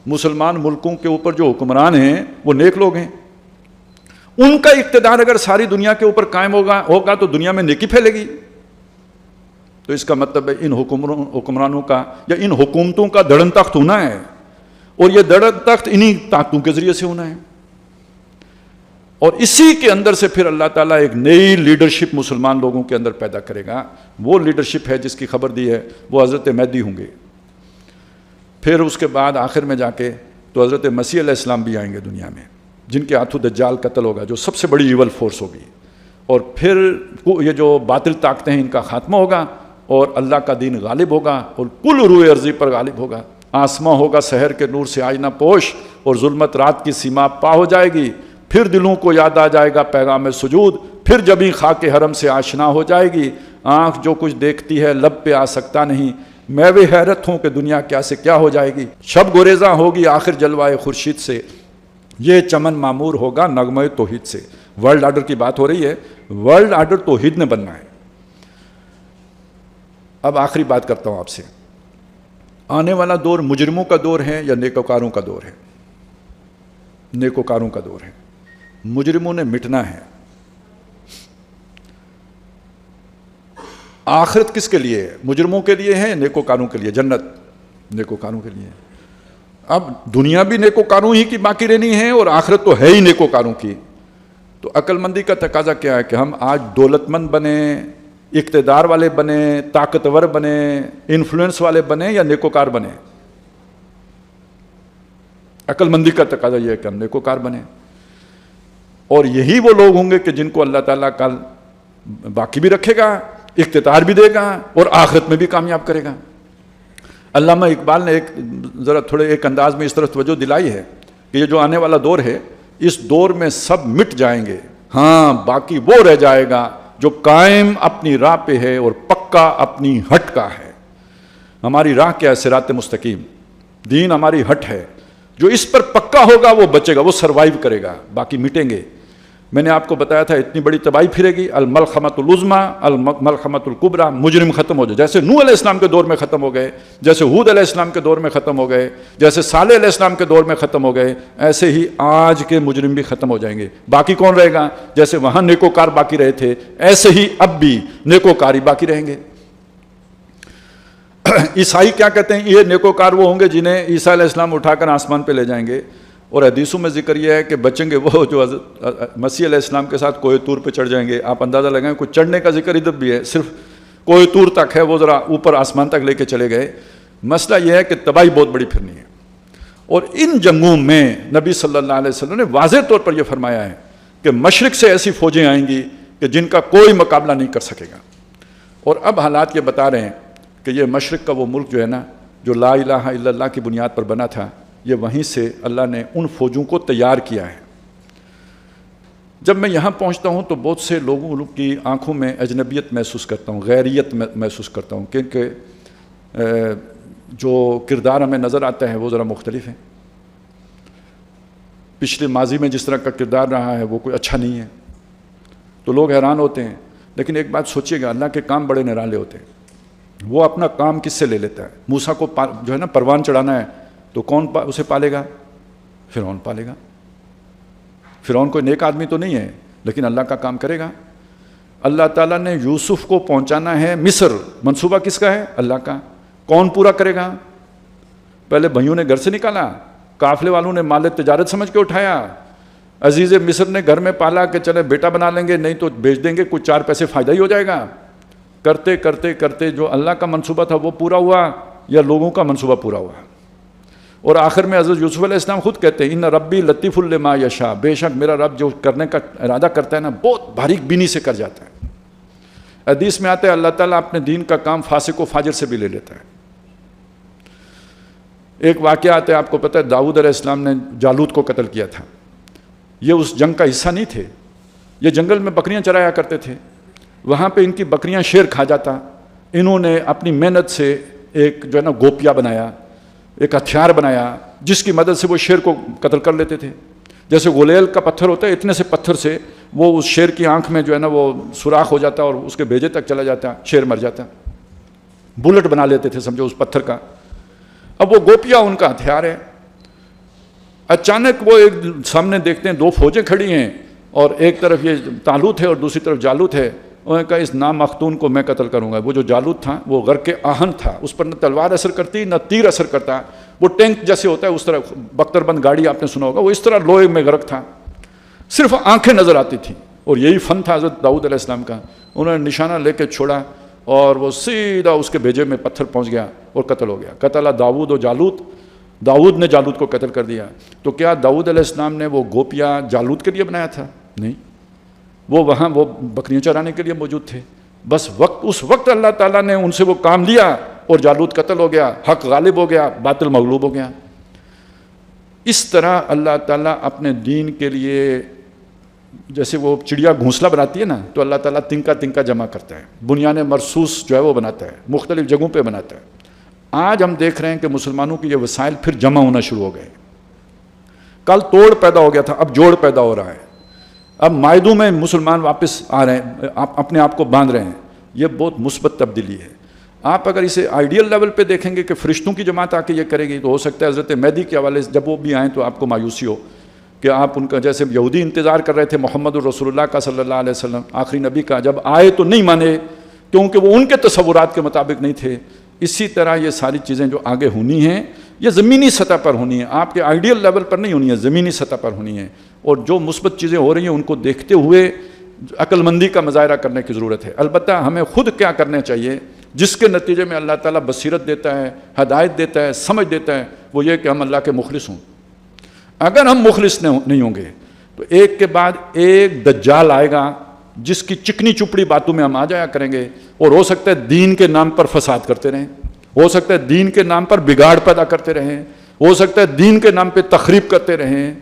A: مسلمان ملکوں کے اوپر جو حکمران ہیں وہ نیک لوگ ہیں. ان کا اقتدار اگر ساری دنیا کے اوپر قائم ہوگا تو دنیا میں نیکی پھیلے گی. تو اس کا مطلب ہے ان حکمرانوں کا یا ان حکومتوں کا دڑن تخت ہونا ہے, اور یہ دڑن تخت انہی طاقتوں کے ذریعے سے ہونا ہے. اور اسی کے اندر سے پھر اللہ تعالیٰ ایک نئی لیڈرشپ مسلمان لوگوں کے اندر پیدا کرے گا. وہ لیڈرشپ ہے جس کی خبر دی ہے, وہ حضرت مہدی ہوں گے. پھر اس کے بعد آخر میں جا کے تو حضرت مسیح علیہ السلام بھی آئیں گے دنیا میں, جن کے ہاتھوں دجال قتل ہوگا, جو سب سے بڑی ایول فورس ہوگی. اور پھر یہ جو باطل طاقتیں ہیں ان کا خاتمہ ہوگا, اور اللہ کا دین غالب ہوگا, اور کل روئے ارضی پر غالب ہوگا. آسماں ہوگا سحر کے نور سے آئینہ پوش, اور ظلمت رات کی سیما پا ہو جائے گی. پھر دلوں کو یاد آ جائے گا پیغام سجود, پھر جبیں خاک حرم سے آشنا ہو جائے گی. آنکھ جو کچھ دیکھتی ہے لب پہ آ سکتا نہیں, میں بھی حیرت ہوں کہ دنیا کیا سے کیا ہو جائے گی. شب گریزاں ہوگی آخر جلوائے خورشید سے, یہ چمن معمور ہوگا نغمہ توحید سے. ورلڈ آرڈر کی بات ہو رہی ہے, ورلڈ آرڈر توحید نے بننا ہے. اب آخری بات کرتا ہوں آپ سے, آنے والا دور مجرموں کا دور ہے یا نیکوکاروں کا دور ہے؟ نیکوکاروں کا دور ہے. مجرموں نے مٹنا ہے. آخرت کس کے لیے ہے؟ مجرموں کے لیے ہے یا نیکوکاروں کے لیے؟ جنت نیکوکاروں کے لیے ہے. اب دنیا بھی نیکوکاروں ہی کی باقی رہنی ہے, اور آخرت تو ہے ہی نیکوکاروں کی. تو عقل مندی کا تقاضا کیا ہے کہ ہم آج دولت مند بنیں, اقتدار والے بنیں, طاقتور بنیں, انفلوئنس والے بنیں, یا نیکوکار بنیں؟ عقل مندی کا تقاضا یہ ہے کہ ہم نیکوکار بنیں. اور یہی وہ لوگ ہوں گے کہ جن کو اللہ تعالیٰ کل باقی بھی رکھے گا, اقتدار بھی دے گا, اور آخرت میں بھی کامیاب کرے گا. علامہ اقبال نے ایک انداز میں اس طرح توجہ دلائی ہے کہ یہ جو آنے والا دور ہے, اس دور میں سب مٹ جائیں گے, ہاں باقی وہ رہ جائے گا جو قائم اپنی راہ پہ ہے اور پکا اپنی ہٹ کا ہے. ہماری راہ کیا ہے؟ صراط مستقیم. دین ہماری ہٹ ہے. جو اس پر پکا ہوگا وہ بچے گا, وہ سروائیو کرے گا, باقی مٹیں گے. میں نے آپ کو بتایا تھا اتنی بڑی تباہی پھرے گی, الملخمۃ العظمیٰ, الملخمۃ الکبریٰ. مجرم ختم ہو جائے, جیسے نوح علیہ السلام کے دور میں ختم ہو گئے, جیسے ہود علیہ السلام کے دور میں ختم ہو گئے, جیسے صالح علیہ السلام کے دور میں ختم ہو گئے, ایسے ہی آج کے مجرم بھی ختم ہو جائیں گے. باقی کون رہے گا؟ جیسے وہاں نیکوکار باقی رہے تھے, ایسے ہی اب بھی نیکوکاری باقی رہیں گے. عیسائی کیا کہتے ہیں؟ یہ نیکوکار وہ ہوں گے جنہیں عیسیٰ علیہ السلام اٹھا کر آسمان پہ لے جائیں گے. اور حدیثوں میں ذکر یہ ہے کہ بچیں گے وہ جو مسیح علیہ السلام کے ساتھ کوہ طور پہ چڑھ جائیں گے. آپ اندازہ لگائیں, کوئی چڑھنے کا ذکر ادھر بھی ہے, صرف کوہ طور تک ہے, وہ ذرا اوپر آسمان تک لے کے چلے گئے. مسئلہ یہ ہے کہ تباہی بہت بڑی پھرنی ہے. اور ان جنگوں میں نبی صلی اللہ علیہ وسلم نے واضح طور پر یہ فرمایا ہے کہ مشرق سے ایسی فوجیں آئیں گی کہ جن کا کوئی مقابلہ نہیں کر سکے گا. اور اب حالات یہ بتا رہے ہیں کہ یہ مشرق کا وہ ملک جو ہے نا, جو لا الہ الا اللہ کی بنیاد پر بنا تھا, یہ وہیں سے اللہ نے ان فوجوں کو تیار کیا ہے. جب میں یہاں پہنچتا ہوں تو بہت سے لوگوں کی آنکھوں میں اجنبیت محسوس کرتا ہوں, غیریت محسوس کرتا ہوں, کیونکہ جو کردار ہمیں نظر آتا ہے وہ ذرا مختلف ہے. پچھلے ماضی میں جس طرح کا کردار رہا ہے وہ کوئی اچھا نہیں ہے, تو لوگ حیران ہوتے ہیں. لیکن ایک بات سوچیے گا, اللہ کے کام بڑے نرالے ہوتے ہیں. وہ اپنا کام کس سے لے لیتا ہے؟ موسیٰ کو جو ہے نا پروان چڑھانا ہے, تو کون اسے پالے گا؟ فرعون پالے گا. فرعون کوئی نیک آدمی تو نہیں ہے, لیکن اللہ کا کام کرے گا. اللہ تعالیٰ نے یوسف کو پہنچانا ہے مصر, منصوبہ کس کا ہے؟ اللہ کا. کون پورا کرے گا؟ پہلے بھائیوں نے گھر سے نکالا, قافلے والوں نے مال تجارت سمجھ کے اٹھایا, عزیز مصر نے گھر میں پالا کہ چلے بیٹا بنا لیں گے, نہیں تو بیچ دیں گے, کچھ 4 پیسے فائدہ ہی ہو جائے گا. کرتے کرتے کرتے جو اللہ کا منصوبہ تھا وہ پورا ہوا یا لوگوں کا منصوبہ پورا ہوا؟ اور آخر میں حضرت یوسف علیہ السلام خود کہتے ہیں ان ربی لطیف لما یشاء، بے شک میرا رب جو کرنے کا ارادہ کرتا ہے نا بہت باریک بینی سے کر جاتا ہے۔ حدیث میں آتا ہے اللہ تعالیٰ اپنے دین کا کام فاسق و فاجر سے بھی لے لیتا ہے۔ ایک واقعہ آتا ہے، آپ کو پتہ ہے داؤد علیہ السلام نے جالوت کو قتل کیا تھا۔ یہ اس جنگ کا حصہ نہیں تھے، یہ جنگل میں بکریاں چرایا کرتے تھے، وہاں پہ ان کی بکریاں شیر کھا جاتا، انہوں نے اپنی محنت سے ایک جو ہے نا گوپیا بنایا، ایک ہتھیار بنایا جس کی مدد سے وہ شیر کو قتل کر لیتے تھے۔ جیسے گولیل کا پتھر ہوتا ہے، اتنے سے پتھر سے وہ اس شیر کی آنکھ میں جو ہے نا وہ سوراخ ہو جاتا اور اس کے بھیجے تک چلا جاتا، شیر مر جاتا۔ بلٹ بنا لیتے تھے سمجھو اس پتھر کا۔ اب وہ گوپیا ان کا ہتھیار ہے۔ اچانک وہ ایک سامنے دیکھتے ہیں دو فوجیں کھڑی ہیں اور ایک طرف یہ طالوت ہے اور دوسری طرف جالوت ہے۔ انہوں نے کہا اس نامختون کو میں قتل کروں گا۔ وہ جو جالوت تھا وہ غرق آہن تھا، اس پر نہ تلوار اثر کرتی نہ تیر اثر کرتا، وہ ٹینک جیسے ہوتا ہے اس طرح، بختر بند گاڑی آپ نے سنا ہوگا، وہ اس طرح لوہے میں غرق تھا، صرف آنکھیں نظر آتی تھیں۔ اور یہی فن تھا حضرت داؤد علیہ السلام کا۔ انہوں نے نشانہ لے کے چھوڑا اور وہ سیدھا اس کے بھیجے میں پتھر پہنچ گیا اور قتل ہو گیا۔ قتل داؤد و جالوت، داؤد نے جالوت کو قتل کر دیا۔ تو کیا داؤد علیہ السلام نے وہ گوپیا جالوت کے لیے بنایا تھا؟ نہیں، وہ وہاں وہ بکریاں چرانے کے لیے موجود تھے۔ بس اس وقت اللہ تعالیٰ نے ان سے وہ کام لیا اور جالوت قتل ہو گیا، حق غالب ہو گیا، باطل مغلوب ہو گیا۔ اس طرح اللہ تعالیٰ اپنے دین کے لیے، جیسے وہ چڑیا گھونسلہ بناتی ہے نا، تو اللہ تعالیٰ تنکا تنکا جمع کرتا ہے، بنیان مرصوص جو ہے وہ بناتا ہے، مختلف جگہوں پہ بناتا ہے۔ آج ہم دیکھ رہے ہیں کہ مسلمانوں کے یہ وسائل پھر جمع ہونا شروع ہو گئے۔ کل توڑ پیدا ہو گیا تھا، اب جوڑ پیدا ہو رہا ہے۔ اب معاہدوں میں مسلمان واپس آ رہے ہیں، اپنے آپ کو باندھ رہے ہیں۔ یہ بہت مثبت تبدیلی ہے۔ آپ اگر اسے آئیڈیل لیول پہ دیکھیں گے کہ فرشتوں کی جماعت آ کے یہ کرے گی، تو ہو سکتا ہے حضرت مہدی کے حوالے سے جب وہ بھی آئیں تو آپ کو مایوسی ہو کہ آپ ان کا، جیسے یہودی انتظار کر رہے تھے محمد الرسول اللہ کا صلی اللہ علیہ وسلم آخری نبی کا، جب آئے تو نہیں مانے کیونکہ وہ ان کے تصورات کے مطابق نہیں تھے۔ اسی طرح یہ ساری چیزیں جو آگے ہونی ہیں یہ زمینی سطح پر ہونی ہیں، آپ کے آئیڈیل لیول پر نہیں ہونی ہے، زمینی سطح پر ہونی ہیں۔ اور جو مثبت چیزیں ہو رہی ہیں ان کو دیکھتے ہوئے عقل مندی کا مظاہرہ کرنے کی ضرورت ہے۔ البتہ ہمیں خود کیا کرنا چاہیے، جس کے نتیجے میں اللہ تعالیٰ بصیرت دیتا ہے، ہدایت دیتا ہے، سمجھ دیتا ہے، وہ یہ کہ ہم اللہ کے مخلص ہوں۔ اگر ہم مخلص نہیں ہوں گے تو ایک کے بعد ایک دجال آئے گا جس کی چکنی چپڑی باتوں میں ہم آ جایا کریں گے، اور ہو سکتا ہے دین کے نام پر فساد کرتے رہیں، ہو سکتا ہے دین کے نام پر بگاڑ پیدا کرتے رہیں، ہو سکتا ہے دین کے نام پہ تخریب کرتے رہیں۔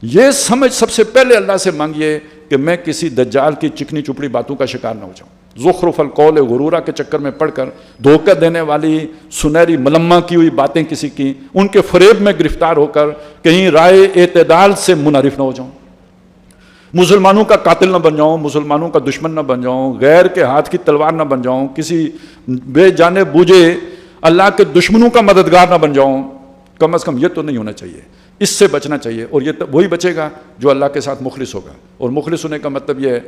A: یہ سمجھ سب سے پہلے اللہ سے مانگیے کہ میں کسی دجال کی چکنی چپڑی باتوں کا شکار نہ ہو جاؤں، زخرف القول غرورا کے چکر میں پڑھ کر دھوکہ دینے والی سنہری ملمہ کی ہوئی باتیں کسی کی، ان کے فریب میں گرفتار ہو کر کہیں رائے اعتدال سے منحرف نہ ہو جاؤں، مسلمانوں کا قاتل نہ بن جاؤں، مسلمانوں کا دشمن نہ بن جاؤں، غیر کے ہاتھ کی تلوار نہ بن جاؤں، کسی بے جانے بوجھے اللہ کے دشمنوں کا مددگار نہ بن جاؤں۔ کم از کم یہ تو نہیں ہونا چاہیے، اس سے بچنا چاہیے، اور یہ وہی بچے گا جو اللہ کے ساتھ مخلص ہوگا۔ اور مخلص ہونے کا مطلب یہ ہے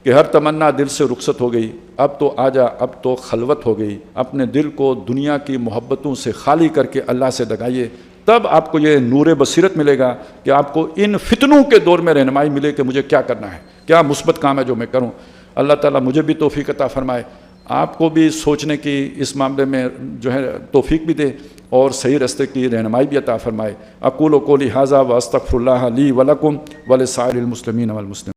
A: کہ ہر تمنا دل سے رخصت ہو گئی، اب تو آجا، اب تو خلوت ہو گئی، اپنے دل کو دنیا کی محبتوں سے خالی کر کے اللہ سے لگائیے، تب آپ کو یہ نور بصیرت ملے گا کہ آپ کو ان فتنوں کے دور میں رہنمائی ملے کہ مجھے کیا کرنا ہے، کیا مثبت کام ہے جو میں کروں۔ اللہ تعالیٰ مجھے بھی توفیق عطا فرمائے، آپ کو بھی سوچنے کی اس معاملے میں جو ہے توفیق بھی دے اور صحیح راستے کی رہنمائی بھی عطا فرمائے۔ اقول قولی ھذا واستغفر اللہ لی ولکم ولسائر المسلمین والمسلمات۔